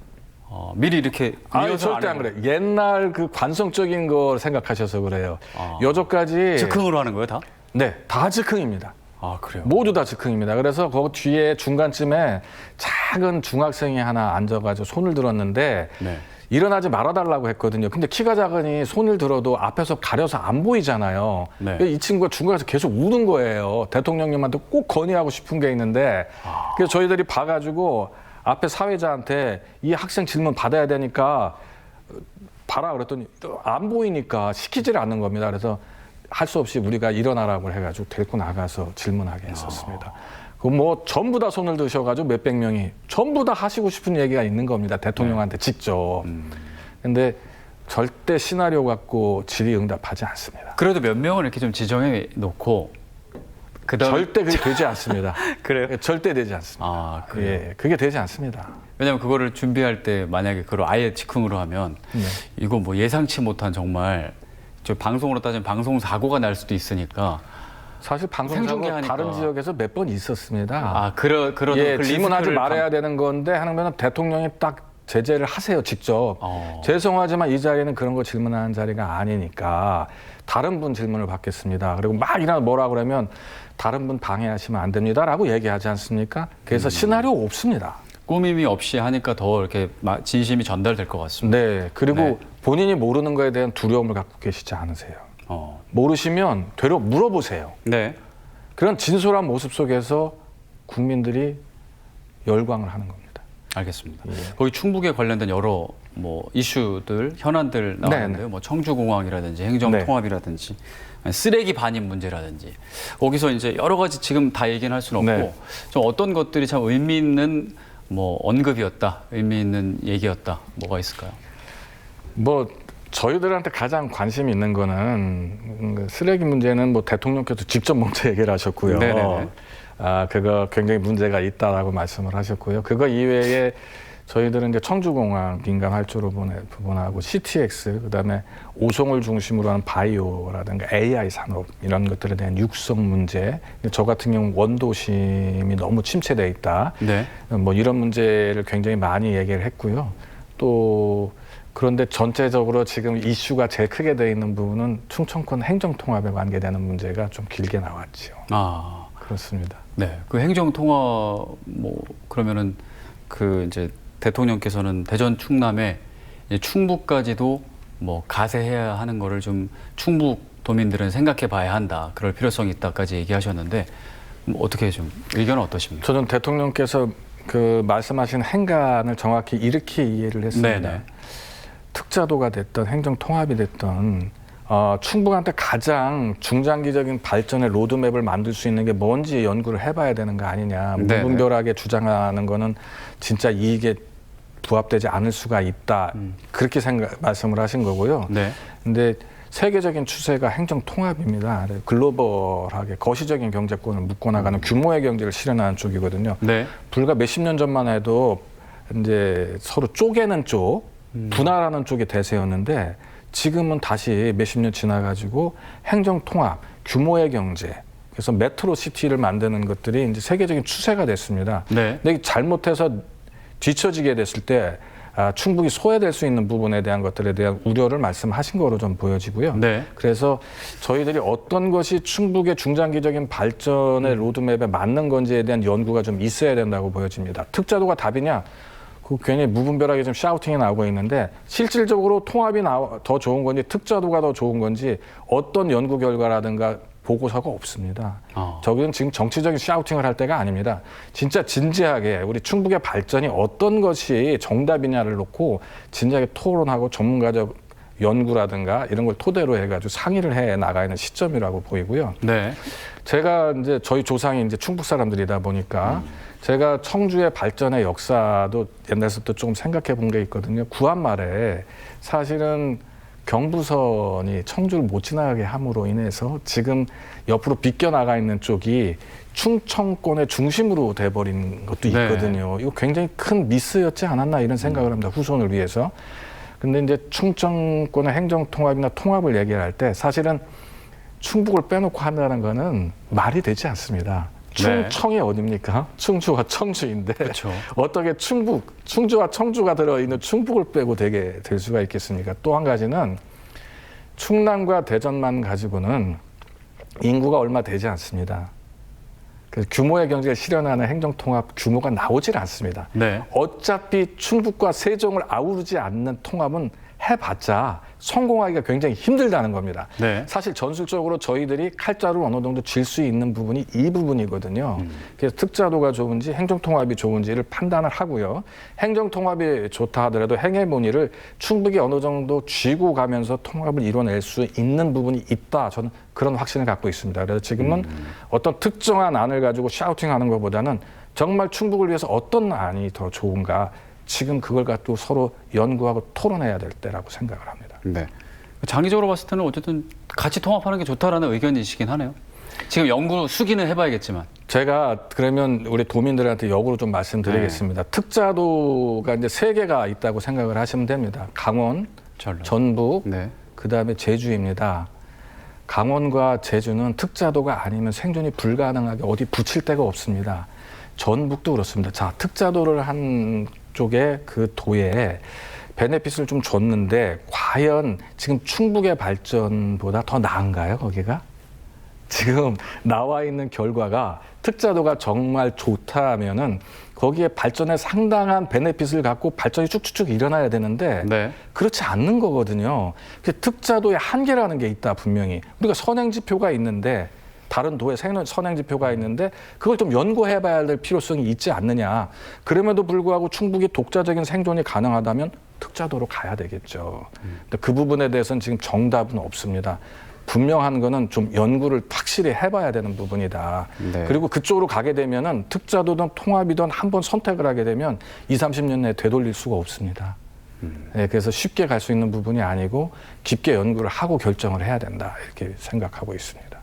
미리 이렇게 절대 안 그래요. 옛날 그 관성적인 걸 생각하셔서 그래요. 여기까지 즉흥으로 하는 거예요, 다? 네, 다 즉흥입니다. 아, 그래요? 모두 다 즉흥입니다. 그래서 그 뒤에 중간쯤에 작은 중학생이 하나 앉아가지고 손을 들었는데 네. 일어나지 말아달라고 했거든요. 근데 키가 작으니 손을 들어도 앞에서 가려서 안 보이잖아요. 네. 이 친구가 중간에서 계속 우는 거예요. 대통령님한테 꼭 건의하고 싶은 게 있는데 그래서 저희들이 봐가지고 앞에 사회자한테 이 학생 질문 받아야 되니까 봐라 그랬더니 안 보이니까 시키지를 않는 겁니다. 그래서 할 수 없이 우리가 일어나라고 해가지고 데리고 나가서 질문하게 했었습니다. 그 뭐 전부 다 손을 드셔가지고 몇백 명이 전부 다 하시고 싶은 얘기가 있는 겁니다. 대통령한테 직접. 근데 절대 시나리오 갖고 질의응답하지 않습니다. 그래도 몇 명을 이렇게 좀 지정해 놓고 그다음에 절대 그게 되지 않습니다. 그래요? 절대 되지 않습니다. 아, 그래요? 예, 그게 되지 않습니다. 왜냐하면 그거를 준비할 때 만약에 그걸 아예 즉흥으로 하면 네. 이거 뭐 예상치 못한 정말 저 방송으로 따지면 방송 사고가 날 수도 있으니까 사실 생중계 방송사고 하니까. 다른 지역에서 몇 번 있었습니다. 그런 예, 그 질문하지 리스크를 말아야 되는 건데 하면 대통령이 딱 제재를 하세요 직접. 어. 죄송하지만 이 자리는 그런 거 질문하는 자리가 아니니까 다른 분 질문을 받겠습니다. 그리고 막 이나 뭐라 그러면 다른 분 방해하시면 안 됩니다라고 얘기하지 않습니까? 그래서 시나리오 없습니다. 꾸밈이 없이 하니까 더 이렇게 진심이 전달될 것 같습니다. 네, 그리고 네. 본인이 모르는 거에 대한 두려움을 갖고 계시지 않으세요. 모르시면 되려 물어보세요. 네. 그런 진솔한 모습 속에서 국민들이 열광을 하는 겁니다. 알겠습니다. 예. 거기 충북에 관련된 여러 뭐 이슈들, 현안들 나왔는데요. 네. 뭐 청주공항이라든지 행정통합이라든지 쓰레기 반입 문제라든지 거기서 이제 여러 가지 지금 다 얘기는 할 수는 없고 네. 좀 어떤 것들이 참 의미 있는 뭐 언급이었다, 의미 있는 얘기였다, 뭐가 있을까요? 뭐 저희들한테 가장 관심이 있는 거는 쓰레기 문제는 뭐 대통령께서 직접 먼저 얘기를 하셨고요. 네네네. 그거 굉장히 문제가 있다라고 말씀을 하셨고요. 그거 이외에 저희들은 이제 청주공항 민간 활주로 부분하고 CTX 그다음에 오송을 중심으로 하는 바이오라든가 AI 산업 이런 것들에 대한 육성 문제. 저 같은 경우 원도심이 너무 침체돼 있다. 네. 뭐 이런 문제를 굉장히 많이 얘기를 했고요. 또 그런데 전체적으로 지금 이슈가 제일 크게 돼 있는 부분은 충청권 행정통합에 관계되는 문제가 좀 길게 나왔죠. 그렇습니다. 네. 그 행정통합 뭐 그러면은 그 이제 대통령께서는 대전 충남에 이제 충북까지도 뭐 가세해야 하는 거를 좀 충북 도민들은 생각해 봐야 한다. 그럴 필요성이 있다까지 얘기하셨는데 어떻게 좀 의견은 어떠십니까? 저는 대통령께서 그 말씀하신 행간을 정확히 이렇게 이해를 했습니다. 네네. 특자도가 됐던 행정통합이 됐던 충북한테 가장 중장기적인 발전의 로드맵을 만들 수 있는 게 뭔지 연구를 해봐야 되는 거 아니냐. 네네. 무분별하게 주장하는 거는 진짜 이익에 부합되지 않을 수가 있다. 그렇게 말씀을 하신 거고요. 네. 근데 세계적인 추세가 행정통합입니다. 글로벌하게 거시적인 경제권을 묶어나가는 규모의 경제를 실현하는 쪽이거든요. 네. 불과 몇십 년 전만 해도 이제 서로 쪼개는 쪽, 분할하는 쪽이 대세였는데 지금은 다시 몇십 년 지나가지고 행정통합, 규모의 경제, 그래서 메트로시티를 만드는 것들이 이제 세계적인 추세가 됐습니다. 네. 근데 잘못해서 뒤처지게 됐을 때 충북이 소외될 수 있는 부분에 대한 것들에 대한 우려를 말씀하신 거로 좀 보여지고요. 네. 그래서 저희들이 어떤 것이 충북의 중장기적인 발전의 로드맵에 맞는 건지에 대한 연구가 좀 있어야 된다고 보여집니다. 특자도가 답이냐? 그 괜히 무분별하게 좀 샤우팅이 나오고 있는데 실질적으로 통합이 더 좋은 건지 특자도가 더 좋은 건지 어떤 연구 결과라든가 보고서가 없습니다. 저기는 지금 정치적인 샤우팅을 할 때가 아닙니다. 진짜 진지하게 우리 충북의 발전이 어떤 것이 정답이냐를 놓고 진지하게 토론하고 전문가적 연구라든가 이런 걸 토대로 해가지고 상의를 해 나가야 하는 시점이라고 보이고요. 네. 제가 이제 저희 조상이 이제 충북 사람들이다 보니까 제가 청주의 발전의 역사도 옛날부터 조금 생각해 본 게 있거든요. 구한말에 사실은 경부선이 청주를 못 지나가게 함으로 인해서 지금 옆으로 비껴나가 있는 쪽이 충청권의 중심으로 돼버린 것도 있거든요. 이거 굉장히 큰 미스였지 않았나 이런 생각을 합니다. 후손을 위해서. 근데 이제 충청권의 행정통합이나 통합을 얘기할 때 사실은 충북을 빼놓고 한다는 거는 말이 되지 않습니다. 충청이 어딥니까? 충주와 청주인데 그렇죠. 어떻게 충주와 청주가 들어있는 충북을 빼고 되게 될 수가 있겠습니까? 또 한 가지는 충남과 대전만 가지고는 인구가 얼마 되지 않습니다. 그 규모의 경제를 실현하는 행정통합 규모가 나오질 않습니다. 네. 어차피 충북과 세종을 아우르지 않는 통합은 해봤자 성공하기가 굉장히 힘들다는 겁니다. 네. 사실 전술적으로 저희들이 칼자루 어느 정도 쥘 수 있는 부분이 이 부분이거든요. 그래서 특자도가 좋은지 행정통합이 좋은지를 판단을 하고요. 행정통합이 좋다 하더라도 행해본의를 충북이 어느 정도 쥐고 가면서 통합을 이뤄낼 수 있는 부분이 있다. 저는 그런 확신을 갖고 있습니다. 그래서 지금은 어떤 특정한 안을 가지고 샤우팅하는 것보다는 정말 충북을 위해서 어떤 안이 더 좋은가, 지금 그걸 갖고 서로 연구하고 토론해야 될 때라고 생각을 합니다. 네. 장기적으로 봤을 때는 어쨌든 같이 통합하는 게 좋다라는 의견이시긴 하네요. 지금 연구 수기는 해봐야겠지만. 제가 그러면 우리 도민들한테 역으로 좀 말씀드리겠습니다. 특자도가 이제 3개가 있다고 생각을 하시면 됩니다. 강원, 전북, 네. 그다음에 제주입니다. 강원과 제주는 특자도가 아니면 생존이 불가능하게 어디 붙일 데가 없습니다. 전북도 그렇습니다. 자, 특자도를 한 쪽에 그 도에 베네핏을 좀 줬는데 과연 지금 충북의 발전보다 더 나은가요, 거기가? 지금 나와 있는 결과가 특자도가 정말 좋다면은 거기에 발전에 상당한 베네핏을 갖고 발전이 쭉쭉쭉 일어나야 되는데 네. 그렇지 않는 거거든요. 특자도의 한계라는 게 있다, 분명히. 우리가 선행지표가 있는데, 다른 도에 선행지표가 있는데 그걸 좀 연구해봐야 될 필요성이 있지 않느냐. 그럼에도 불구하고 충북이 독자적인 생존이 가능하다면 특자도로 가야 되겠죠. 근데 그 부분에 대해서는 지금 정답은 없습니다. 분명한 거는 좀 연구를 확실히 해봐야 되는 부분이다. 네. 그리고 그쪽으로 가게 되면은 특자도든 통합이든 한번 선택을 하게 되면 20, 30년 내에 되돌릴 수가 없습니다. 네, 그래서 쉽게 갈 수 있는 부분이 아니고 깊게 연구를 하고 결정을 해야 된다, 이렇게 생각하고 있습니다.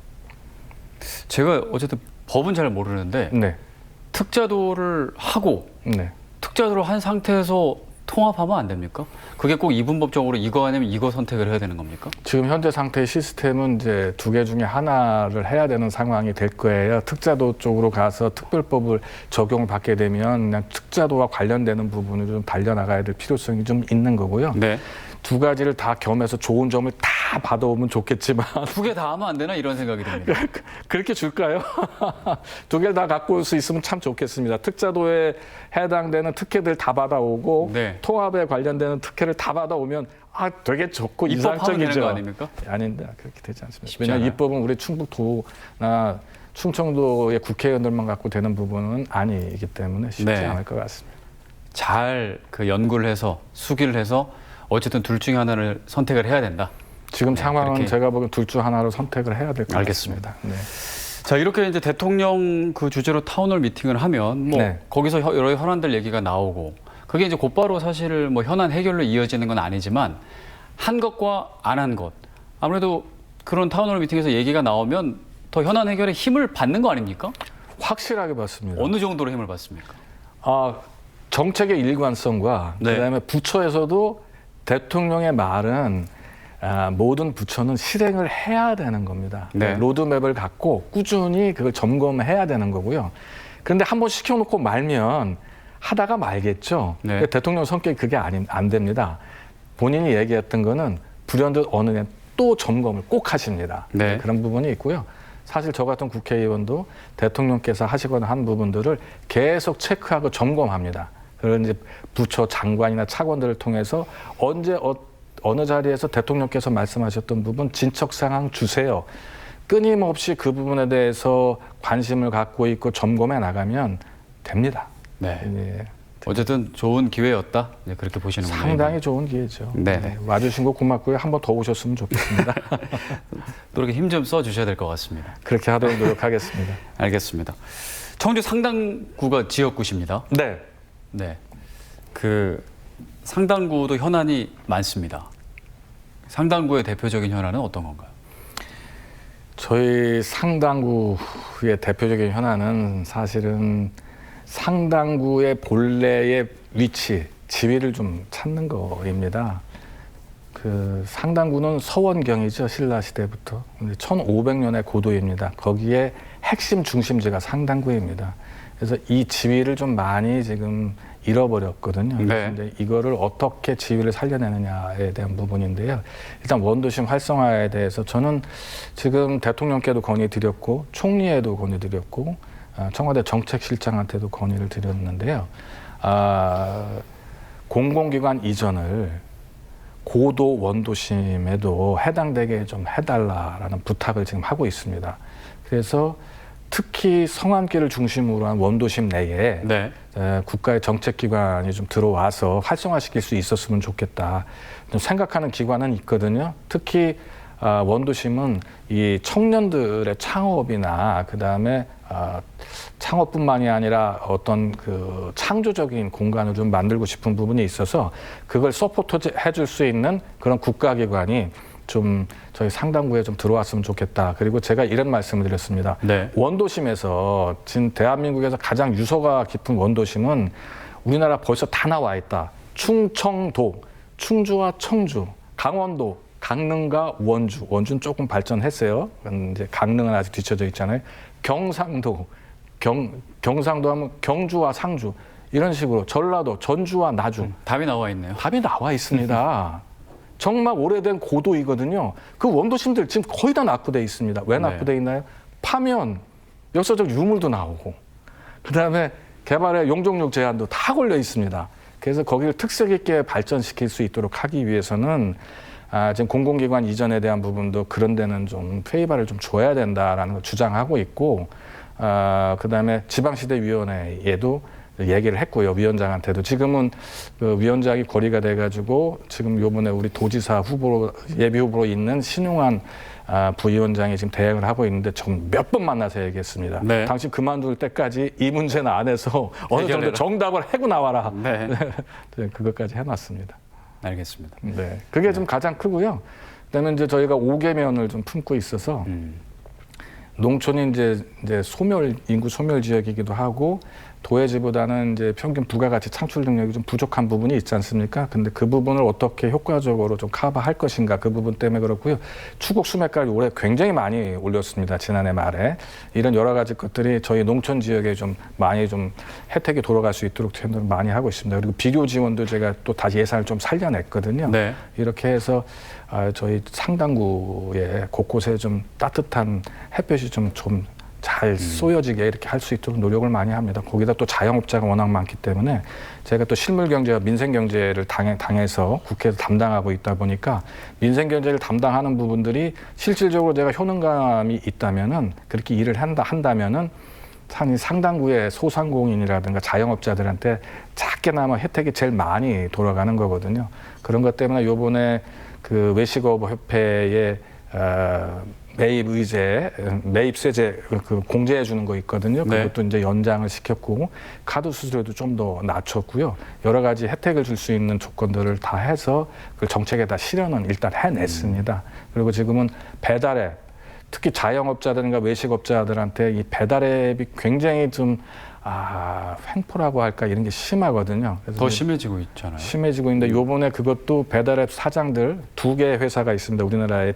제가 어쨌든 법은 잘 모르는데 네. 특자도를 하고 네. 특자도를 한 상태에서 통합하면 안 됩니까? 그게 꼭 이분법적으로 이거 아니면 이거 선택을 해야 되는 겁니까? 지금 현재 상태의 시스템은 이제 2개 중에 하나를 해야 되는 상황이 될 거예요. 특자도 쪽으로 가서 특별법을 적용을 받게 되면 그냥 특자도와 관련되는 부분을 좀 달려나가야 될 필요성이 좀 있는 거고요. 네. 2가지를 다 겸해서 좋은 점을 다 받아오면 좋겠지만 2개 다 하면 안 되나 이런 생각이 듭니다. 그렇게 줄까요? 2개를 다 갖고 올 수 있으면 참 좋겠습니다. 특자도에 해당되는 특혜들 다 받아오고 네. 통합에 관련되는 특혜를 다 받아오면 되게 좋고 입법하면 되는 이상적이죠. 거 아닙니까? 아닌데 그렇게 되지 않습니다. 쉽지 왜냐하면 않아요. 입법은 우리 충북도나 충청도의 국회의원들만 갖고 되는 부분은 아니기 때문에 쉽지 네. 않을 것 같습니다. 잘 그 연구를 해서 수기를 해서 어쨌든 둘 중에 하나를 선택을 해야 된다. 지금 네, 상황은 그렇게. 제가 보기엔 둘 중 하나로 선택을 해야 될 것 알겠습니다. 같습니다. 네. 자, 이렇게 이제 대통령 그 주제로 타운홀 미팅을 하면 뭐 네. 거기서 여러 현안들 얘기가 나오고 그게 이제 곧바로 사실 뭐 현안 해결로 이어지는 건 아니지만 한 것과 안 한 것. 아무래도 그런 타운홀 미팅에서 얘기가 나오면 더 현안 해결에 힘을 받는 거 아닙니까? 확실하게 봤습니다. 어느 정도로 힘을 받습니까? 정책의 일관성과 네. 그다음에 부처에서도 대통령의 말은 모든 부처는 실행을 해야 되는 겁니다. 네. 로드맵을 갖고 꾸준히 그걸 점검해야 되는 거고요. 그런데 한번 시켜놓고 말면 하다가 말겠죠. 네. 대통령 성격이 그게 안 됩니다. 본인이 얘기했던 거는 불현듯 어느 날 또 점검을 꼭 하십니다. 네. 그런 부분이 있고요. 사실 저 같은 국회의원도 대통령께서 하시거나 한 부분들을 계속 체크하고 점검합니다. 그런 이제 부처 장관이나 차관들을 통해서 언제 어느 자리에서 대통령께서 말씀하셨던 부분 진척 상황 주세요. 끊임없이 그 부분에 대해서 관심을 갖고 있고 점검해 나가면 됩니다. 네. 예. 어쨌든 좋은 기회였다. 네, 그렇게 보시는군요. 상당히 좋은 기회죠. 네네. 와주신 거 고맙고요. 한 번 더 오셨으면 좋겠습니다. 또 이렇게 힘 좀 써주셔야 될 것 같습니다. 그렇게 하도록 노력하겠습니다. 알겠습니다. 청주 상당구가 지역구십니다. 네. 네. 그 상당구도 현안이 많습니다. 상당구의 대표적인 현안은 어떤 건가요? 저희 상당구의 대표적인 현안은 사실은 상당구의 본래의 위치, 지위를 좀 찾는 거입니다. 그 상당구는 서원경이죠. 신라시대부터. 1500년의 고도입니다. 거기에 핵심 중심지가 상당구입니다. 그래서 이 지위를 좀 많이 지금 잃어버렸거든요. 네. 그래서 이거를 어떻게 지위를 살려내느냐에 대한 부분인데요. 일단 원도심 활성화에 대해서 저는 지금 대통령께도 건의드렸고 총리에도 건의드렸고 청와대 정책실장한테도 건의를 드렸는데요. 공공기관 이전을 고도 원도심에도 해당되게 좀 해달라라는 부탁을 지금 하고 있습니다. 그래서 특히 성안길을 중심으로 한 원도심 내에 네. 국가의 정책기관이 좀 들어와서 활성화시킬 수 있었으면 좋겠다. 좀 생각하는 기관은 있거든요. 특히 원도심은 이 청년들의 창업이나 그다음에 창업뿐만이 아니라 어떤 그 창조적인 공간을 좀 만들고 싶은 부분이 있어서 그걸 서포트해 줄 수 있는 그런 국가기관이 좀 저희 상당부에 좀 들어왔으면 좋겠다. 그리고 제가 이런 말씀을 드렸습니다. 네. 원도심에서 지금 대한민국에서 가장 유서가 깊은 원도심은 우리나라 벌써 다 나와 있다. 충청도, 충주와 청주, 강원도, 강릉과 원주. 원주는 조금 발전했어요. 이제 강릉은 아직 뒤쳐져 있잖아요. 경상도, 경상도 하면 경주와 상주. 이런 식으로 전라도, 전주와 나주. 답이 나와 있네요. 답이 나와 있습니다. 정말 오래된 고도이거든요. 그 원도심들 지금 거의 다 낙후돼 있습니다. 왜 낙후돼 있나요? 파면 역사적 유물도 나오고 그다음에 개발의 용적률 제한도 다 걸려 있습니다. 그래서 거기를 특색 있게 발전시킬 수 있도록 하기 위해서는 지금 공공기관 이전에 대한 부분도 그런 데는 좀 페이바를 좀 줘야 된다라는 걸 주장하고 있고 그다음에 지방시대위원회에도 얘기를 했고요. 위원장한테도. 지금은 그 위원장이 거리가 돼가지고 지금 요번에 우리 도지사 후보로 예비 후보로 있는 신용환 부위원장이 지금 대행을 하고 있는데 좀 몇 번 만나서 얘기했습니다. 네. 당신 그만둘 때까지 이 문제는 안 해서 어느 정도 해결해라. 정답을 해고 나와라. 네. 네, 그것까지 해놨습니다. 알겠습니다. 네, 그게 좀 가장 크고요. 그다음에 이제 저희가 5개면을 좀 품고 있어서 농촌이 이제 소멸 인구 소멸 지역이기도 하고 도해지보다는 이제 평균 부가가치 창출 능력이 좀 부족한 부분이 있지 않습니까? 근데 그 부분을 어떻게 효과적으로 좀 커버할 것인가 그 부분 때문에 그렇고요. 추곡 수매가를 올해 굉장히 많이 올렸습니다. 지난해 말에 이런 여러 가지 것들이 저희 농촌 지역에 좀 많이 좀 혜택이 돌아갈 수 있도록 지원을 많이 하고 있습니다. 그리고 비료 지원도 제가 또 다시 예산을 좀 살려냈거든요. 네. 이렇게 해서 저희 상당구에 곳곳에 좀 따뜻한 햇볕이 좀 잘 쏘여지게 이렇게 할 수 있도록 노력을 많이 합니다. 거기다 또 자영업자가 워낙 많기 때문에 제가 또 실물경제와 민생경제를 당해서 국회에서 담당하고 있다 보니까 민생경제를 담당하는 부분들이 실질적으로 제가 효능감이 있다면은 그렇게 일을 한다면은 상당구의 소상공인이라든가 자영업자들한테 작게나마 혜택이 제일 많이 돌아가는 거거든요. 그런 것 때문에 요번에 그 외식업협회의 매입세제 그 공제해 주는 거 있거든요. 네. 그것도 이제 연장을 시켰고 카드 수수료도 좀 더 낮췄고요. 여러 가지 혜택을 줄 수 있는 조건들을 다 해서 그 정책에다 실현은 일단 해냈습니다. 그리고 지금은 배달앱, 특히 자영업자들과 외식업자들한테 이 배달앱이 굉장히 좀 횡포라고 할까 이런 게 심하거든요. 그래서 더 심해지고 있잖아요. 심해지고 있는데 요번에 그것도 배달앱 사장들 2개의 회사가 있습니다. 우리나라의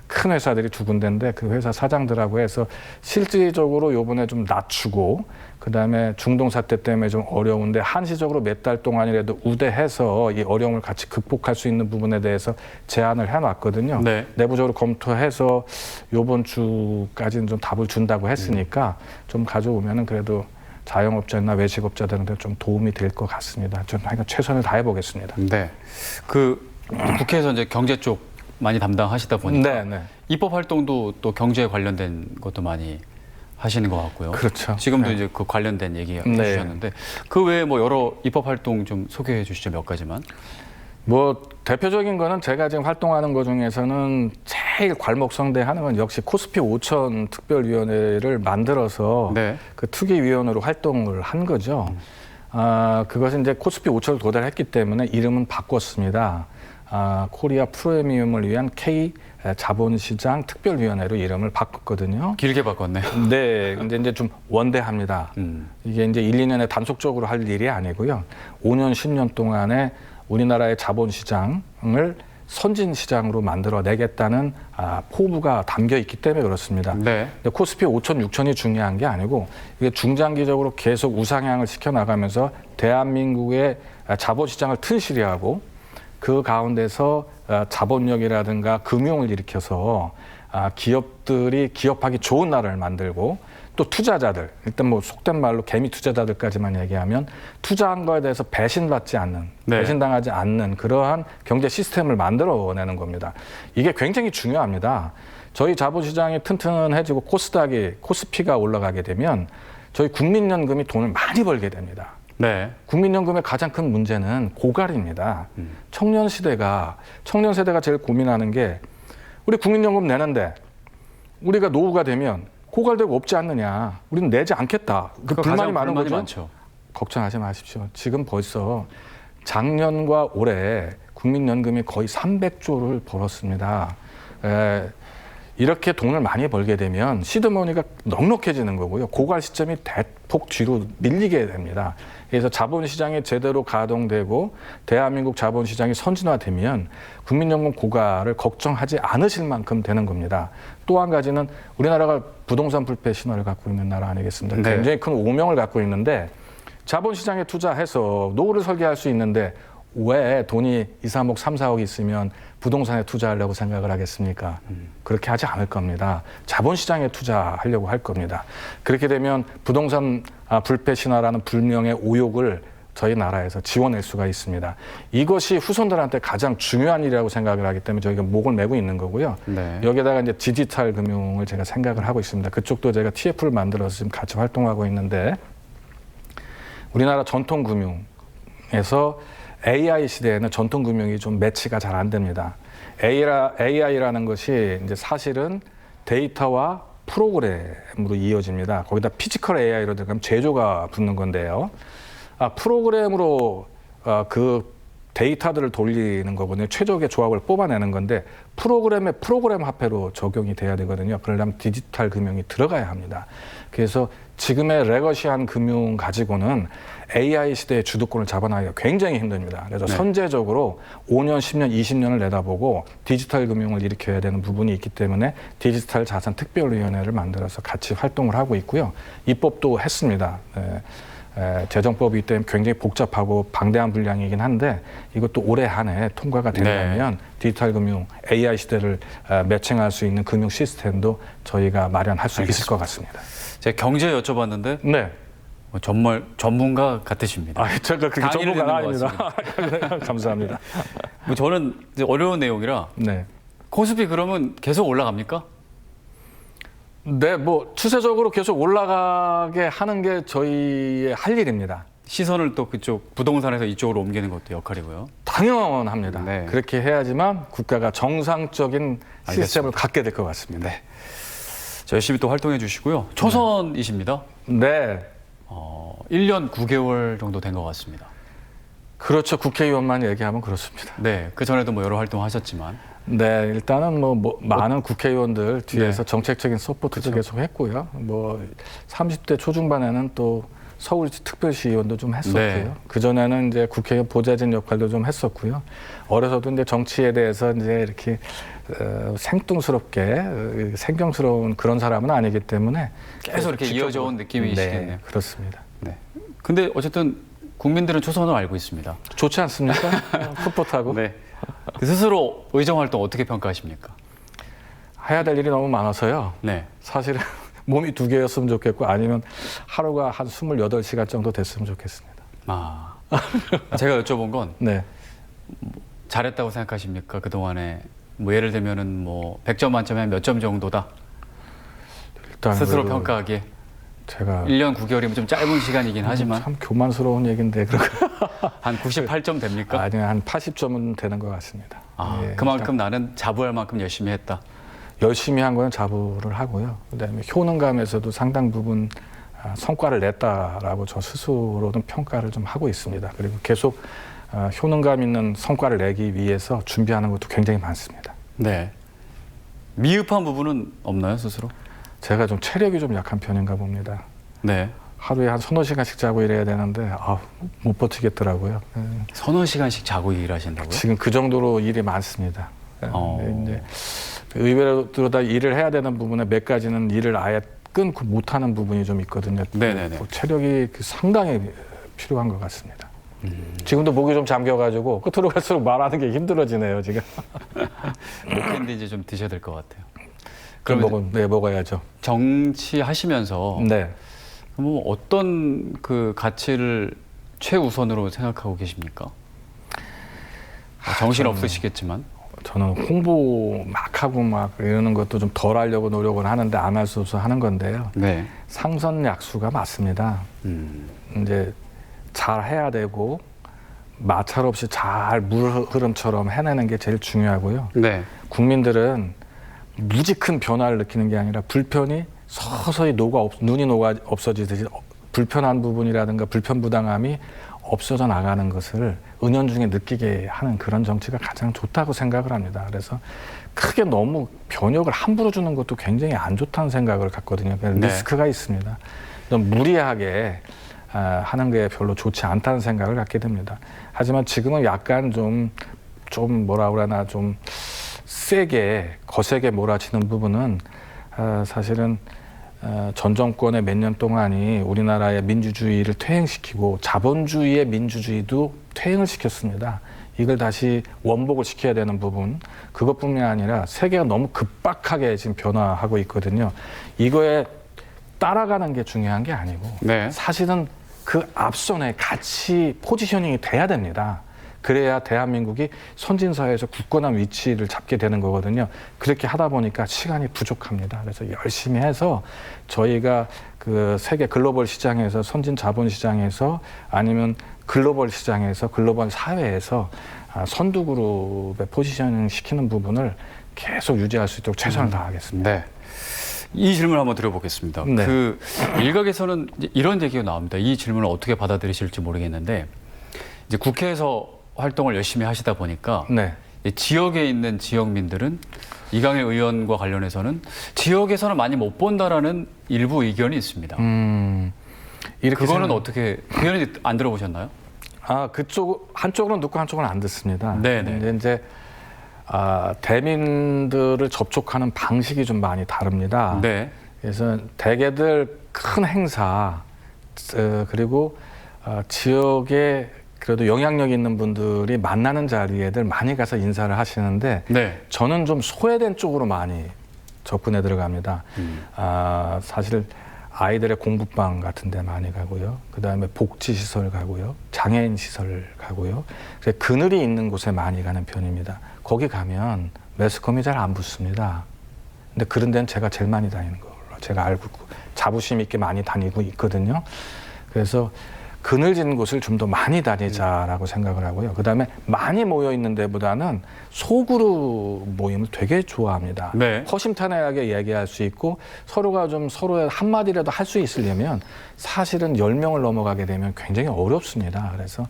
큰 회사들이 2군데인데 그 회사 사장들하고 해서 실질적으로 요번에 좀 낮추고 그다음에 중동 사태 때문에 좀 어려운데 한시적으로 몇 달 동안이라도 우대해서 이 어려움을 같이 극복할 수 있는 부분에 대해서 제안을 해놨거든요. 네. 내부적으로 검토해서 요번 주까지는 좀 답을 준다고 했으니까 좀 가져오면은 그래도 자영업자나 외식업자들한테 좀 도움이 될 것 같습니다. 저는 하여간 최선을 다해보겠습니다. 네. 그 국회에서 이제 경제 쪽 많이 담당하시다 보니까 네. 입법 활동도 또 경제에 관련된 것도 많이 하시는 것 같고요. 그렇죠. 지금도 네. 이제 그 관련된 얘기 네. 해주셨는데 그 외에 뭐 여러 입법 활동 좀 소개해 주시죠, 몇 가지만. 뭐 대표적인 거는 제가 지금 활동하는 것 중에서는 제일 괄목성대하는 건 역시 코스피 5천 특별위원회를 만들어서 네. 그 특위위원으로 활동을 한 거죠. 그것은 이제 코스피 5천을 도달했기 때문에 이름은 바꿨습니다. 코리아 프리미엄을 위한 K 자본시장 특별위원회로 이름을 바꿨거든요. 길게 바꿨네요. 네, 근데 이제 좀 원대합니다. 이게 이제 1, 2년에 단속적으로 할 일이 아니고요. 5년, 10년 동안에 우리나라의 자본시장을 선진시장으로 만들어내겠다는 포부가 담겨 있기 때문에 그렇습니다. 네. 근데 코스피 5천, 6천이 중요한 게 아니고 이게 중장기적으로 계속 우상향을 시켜나가면서 대한민국의 자본시장을 튼실히하고 그 가운데서 자본력이라든가 금융을 일으켜서 기업들이 기업하기 좋은 나라를 만들고 또 투자자들, 일단 뭐 속된 말로 개미 투자자들까지만 얘기하면 투자한 거에 대해서 배신받지 않는, 네. 배신당하지 않는 그러한 경제 시스템을 만들어내는 겁니다. 이게 굉장히 중요합니다. 저희 자본시장이 튼튼해지고 코스피가 올라가게 되면 저희 국민연금이 돈을 많이 벌게 됩니다. 네. 국민연금의 가장 큰 문제는 고갈입니다. 청년 세대가 제일 고민하는 게 우리 국민연금 내는데 우리가 노후가 되면 고갈되고 없지 않느냐. 우리는 내지 않겠다. 그 불만이 많은 거죠. 많죠. 걱정하지 마십시오. 지금 벌써 작년과 올해 국민연금이 거의 300조를 벌었습니다. 이렇게 돈을 많이 벌게 되면 시드머니가 넉넉해지는 거고요. 고갈 시점이 대폭 뒤로 밀리게 됩니다. 그래서 자본시장이 제대로 가동되고 대한민국 자본시장이 선진화되면 국민연금 고갈을 걱정하지 않으실 만큼 되는 겁니다. 또 한 가지는 우리나라가 부동산 불패 신화를 갖고 있는 나라 아니겠습니까? 네. 굉장히 큰 오명을 갖고 있는데 자본시장에 투자해서 노후를 설계할 수 있는데 왜 돈이 2, 3억, 3, 4억 있으면 부동산에 투자하려고 생각을 하겠습니까? 그렇게 하지 않을 겁니다. 자본시장에 투자하려고 할 겁니다. 그렇게 되면 부동산 불패 신화라는 불명의 오욕을 저희 나라에서 지워낼 수가 있습니다. 이것이 후손들한테 가장 중요한 일이라고 생각을 하기 때문에 저희가 목을 메고 있는 거고요. 네. 여기다가 이제 디지털 금융을 제가 생각을 하고 있습니다. 그쪽도 제가 TF를 만들어서 지금 같이 활동하고 있는데 우리나라 전통 금융에서 AI 시대에는 전통 금융이 좀 매치가 잘 안 됩니다. AI라는 것이 이제 사실은 데이터와 프로그램으로 이어집니다. 거기다 피지컬 AI로 들어가면 제조가 붙는 건데요. 프로그램으로 그 데이터들을 돌리는 거거든요. 최적의 조합을 뽑아내는 건데 프로그램 화폐로 적용이 돼야 되거든요. 그러려면 디지털 금융이 들어가야 합니다. 그래서 지금의 레거시한 금융 가지고는 AI 시대의 주도권을 잡아나기가 굉장히 힘듭니다. 그래서 네. 선제적으로 5년, 10년, 20년을 내다보고 디지털 금융을 일으켜야 되는 부분이 있기 때문에 디지털 자산 특별위원회를 만들어서 같이 활동을 하고 있고요. 입법도 했습니다. 재정법이기 때문에 굉장히 복잡하고 방대한 분량이긴 한데 이것도 올해 안에 통과가 된다면 네. 디지털 금융, AI 시대를 매칭할 수 있는 금융 시스템도 저희가 마련할 수 있을 것 같습니다. 제가 경제 여쭤봤는데 네. 정말 전문가 같으십니다. 제가 그렇게 강의를 전문가는 듣는 것 아닙니다. 감사합니다. 저는 이제 어려운 내용이라 네. 코스피 그러면 계속 올라갑니까? 네, 뭐 추세적으로 계속 올라가게 하는 게 저희의 할 일입니다. 시선을 또 그쪽 부동산에서 이쪽으로 옮기는 것도 역할이고요. 당연합니다. 네. 그렇게 해야지만 국가가 정상적인 시스템을 갖게 될 것 같습니다. 네. 자, 열심히 또 활동해 주시고요. 초선이십니다. 네. 1년 9개월 정도 된 것 같습니다. 그렇죠. 국회의원만 얘기하면 그렇습니다. 네. 그 전에도 뭐 여러 활동 하셨지만. 네, 일단은 많은 국회의원들 뒤에서 네. 정책적인 서포트도 계속 했고요. 30대 초중반에는 또 서울시 특별시 의원도 좀 했었고요. 네. 그 전에는 이제 국회의원 보좌진 역할도 좀 했었고요. 어려서도 이제 정치에 대해서 이제 이렇게 생뚱스럽게 생경스러운 그런 사람은 아니기 때문에 계속 이렇게 이어져 온 느낌이시겠네요. 네, 그렇습니다. 네. 근데 어쨌든 국민들은 초선을 알고 있습니다. 좋지 않습니까? 풋풋하고. 네. 그 스스로 의정 활동 어떻게 평가하십니까? 해야 될 일이 너무 많아서요. 네. 사실은 몸이 2개였으면 좋겠고 아니면 하루가 한 28시간 정도 됐으면 좋겠습니다. 제가 여쭤본 건 네. 잘했다고 생각하십니까? 그동안에 뭐 예를 들면은 뭐 100점 만점에 몇 점 정도다? 일단 스스로 평가하기에 제가 1년 9개월이면 좀 짧은 시간이긴 하지만 참 교만스러운 얘기인데 한 98점 됩니까? 아니 한 80점은 되는 것 같습니다. 예, 그만큼 나는 자부할 만큼 열심히 했다. 열심히 한 거는 자부를 하고요. 그다음에 효능감에서도 상당 부분 성과를 냈다라고 저 스스로는 평가를 좀 하고 있습니다. 그리고 계속 효능감 있는 성과를 내기 위해서 준비하는 것도 굉장히 많습니다. 네. 미흡한 부분은 없나요, 스스로? 제가 좀 체력이 좀 약한 편인가 봅니다. 네. 하루에 한 서너 시간씩 자고 이래야 되는데 못 버티겠더라고요. 서너 시간씩 자고 일하신다고요? 지금 그 정도로 일이 많습니다. 이제 의외로 다 일을 해야 되는 부분에 몇 가지는 일을 아예 끊고 못하는 부분이 좀 있거든요. 네네네. 체력이 상당히 필요한 것 같습니다. 지금도 목이 좀 잠겨가지고 끝으로 갈수록 말하는 게 힘들어지네요, 지금. 목캔디 이제 좀 드셔야 될 것 같아요. 그러면 먹어야죠. 정치하시면서 네. 그럼 어떤 그 가치를 최우선으로 생각하고 계십니까? 정신 없으시겠지만. 저는 홍보 막 하고 막 이러는 것도 좀 덜 하려고 노력을 하는데 안 할 수 없어 하는 건데요. 네. 상선약수가 맞습니다. 이제 잘 해야 되고 마찰 없이 잘 물 흐름처럼 해내는 게 제일 중요하고요. 네. 국민들은 무지 큰 변화를 느끼는 게 아니라 불편이 서서히 눈이 녹아 없어지듯이 불편한 부분이라든가 불편부당함이 없어져 나가는 것을 은연중에 느끼게 하는 그런 정치가 가장 좋다고 생각을 합니다. 그래서 크게 너무 변혁을 함부로 주는 것도 굉장히 안 좋다는 생각을 갖거든요. 네. 리스크가 있습니다. 너무 무리하게 하는 게 별로 좋지 않다는 생각을 갖게 됩니다. 하지만 지금은 약간 좀 뭐라 그러나 좀 세게 거세게 몰아치는 부분은 사실은 전 정권의 몇 년 동안이 우리나라의 민주주의를 퇴행시키고 자본주의의 민주주의도 퇴행을 시켰습니다. 이걸 다시 원복을 시켜야 되는 부분, 그것뿐만 아니라 세계가 너무 급박하게 지금 변화하고 있거든요. 이거에 따라가는 게 중요한 게 아니고 네. 사실은 그 앞선에 같이 포지셔닝이 돼야 됩니다. 그래야 대한민국이 선진사회에서 굳건한 위치를 잡게 되는 거거든요. 그렇게 하다 보니까 시간이 부족합니다. 그래서 열심히 해서 저희가 그 세계 글로벌 시장에서 선진 자본 시장에서 아니면 글로벌 시장에서 글로벌 사회에서 선두 그룹에 포지셔닝 시키는 부분을 계속 유지할 수 있도록 최선을 다하겠습니다. 네. 이 질문 한번 드려보겠습니다. 네. 그 일각에서는 이제 이런 얘기가 나옵니다. 이 질문을 어떻게 받아들이실지 모르겠는데 이제 국회에서 활동을 열심히 하시다 보니까 네. 지역에 있는 지역민들은 이강일 의원과 관련해서는 지역에서는 많이 못 본다라는 일부 의견이 있습니다. 이렇게 그거는 어떻게 그 의견이 안 들어보셨나요? 그쪽 한쪽으로는 듣고 한쪽은 안 듣습니다. 네네. 근데 이제 대민들을 접촉하는 방식이 좀 많이 다릅니다. 네. 그래서 대개들 큰 행사 그리고 지역에 그래도 영향력 있는 분들이 만나는 자리에들 많이 가서 인사를 하시는데 네. 저는 좀 소외된 쪽으로 많이 접근해 들어갑니다. 사실 아이들의 공부방 같은 데 많이 가고요. 그다음에 복지시설 가고요. 장애인 시설 가고요. 그래서 그늘이 있는 곳에 많이 가는 편입니다. 거기 가면 매스컴이 잘 안 붙습니다. 근데 그런 데는 제가 제일 많이 다니는 걸로 제가 알고 있고 자부심 있게 많이 다니고 있거든요. 그래서 그늘진 곳을 좀 더 많이 다니자라고 생각을 하고요. 그다음에 많이 모여 있는 데보다는 소그룹 모임을 되게 좋아합니다. 네. 허심탄회하게 얘기할 수 있고 서로가 좀 서로의 한마디라도 할 수 있으려면 사실은 10명을 넘어가게 되면 굉장히 어렵습니다. 그래서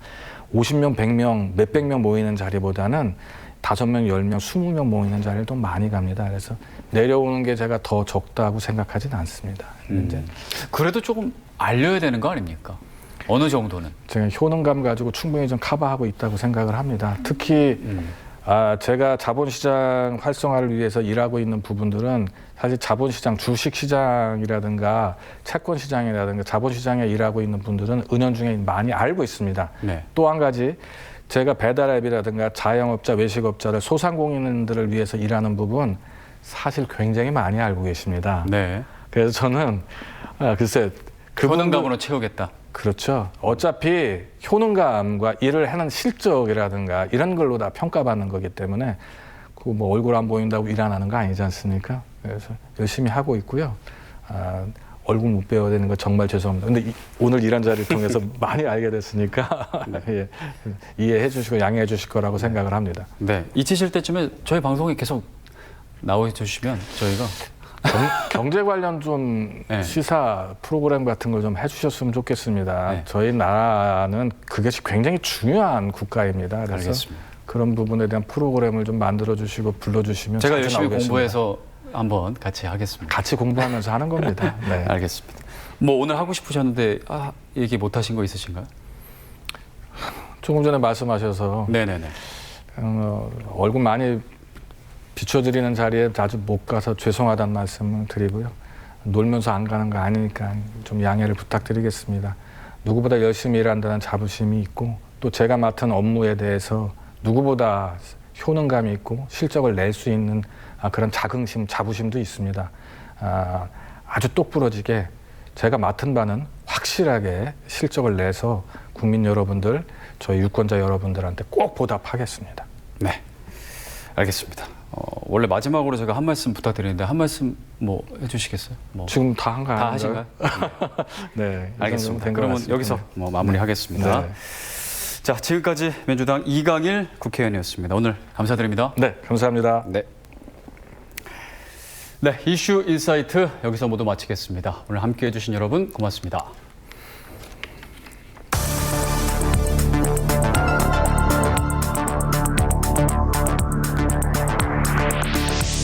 50명, 100명, 몇백 명 모이는 자리보다는 5명, 10명, 20명 모이는 자리를 좀 많이 갑니다. 그래서 내려오는 게 제가 더 적다고 생각하지는 않습니다. 이제 그래도 조금 알려야 되는 거 아닙니까? 어느 정도는? 제가 효능감 가지고 충분히 좀 커버하고 있다고 생각을 합니다. 특히 제가 자본시장 활성화를 위해서 일하고 있는 부분들은 사실 자본시장, 주식시장이라든가 채권시장이라든가 자본시장에 일하고 있는 분들은 은연중에 많이 알고 있습니다. 네. 또 한 가지 제가 배달앱이라든가 자영업자, 외식업자를 소상공인들을 위해서 일하는 부분 사실 굉장히 많이 알고 계십니다. 네. 그래서 저는 글쎄 효능감으로 채우겠다. 그렇죠. 어차피 효능감과 일을 하는 실적이라든가 이런 걸로 다 평가받는 거기 때문에 그 뭐 얼굴 안 보인다고 일 안 하는 거 아니지 않습니까? 그래서 열심히 하고 있고요. 얼굴 못 배워야 되는 거 정말 죄송합니다. 근데 오늘 이런 자리를 통해서 많이 알게 됐으니까 예, 이해해 주시고 양해해 주실 거라고 생각을 합니다. 네. 잊히실 때쯤에 저희 방송에 계속 나와 주시면 저희가 경제 관련 좀 네. 시사 프로그램 같은 걸 좀 해주셨으면 좋겠습니다. 네. 저희 나라는 그것이 굉장히 중요한 국가입니다. 그래서 알겠습니다. 그런 부분에 대한 프로그램을 좀 만들어주시고 불러주시면 제가 자주 열심히 나오겠습니다. 공부해서 한번 같이 하겠습니다. 같이 공부하면서 하는 겁니다. 네. 알겠습니다. 뭐 오늘 하고 싶으셨는데 얘기 못 하신 거 있으신가요? 조금 전에 말씀하셔서 네네네. 얼굴 많이 비춰드리는 자리에 자주 못 가서 죄송하다는 말씀을 드리고요. 놀면서 안 가는 거 아니니까 좀 양해를 부탁드리겠습니다. 누구보다 열심히 일한다는 자부심이 있고 또 제가 맡은 업무에 대해서 누구보다 효능감이 있고 실적을 낼 수 있는 그런 자긍심, 자부심도 있습니다. 아주 똑부러지게 제가 맡은 바는 확실하게 실적을 내서 국민 여러분들, 저희 유권자 여러분들한테 꼭 보답하겠습니다. 네, 알겠습니다. 원래 마지막으로 제가 한 말씀 부탁드리는데 한 말씀 뭐 해주시겠어요? 뭐 지금 다 한가요? 다 하신가요? 네, 알겠습니다. 그러면 여기서 뭐 마무리하겠습니다. 네. 자, 지금까지 민주당 이강일 국회의원이었습니다. 오늘 감사드립니다. 네, 감사합니다. 네. 네, 이슈 인사이트 여기서 모두 마치겠습니다. 오늘 함께해 주신 여러분 고맙습니다.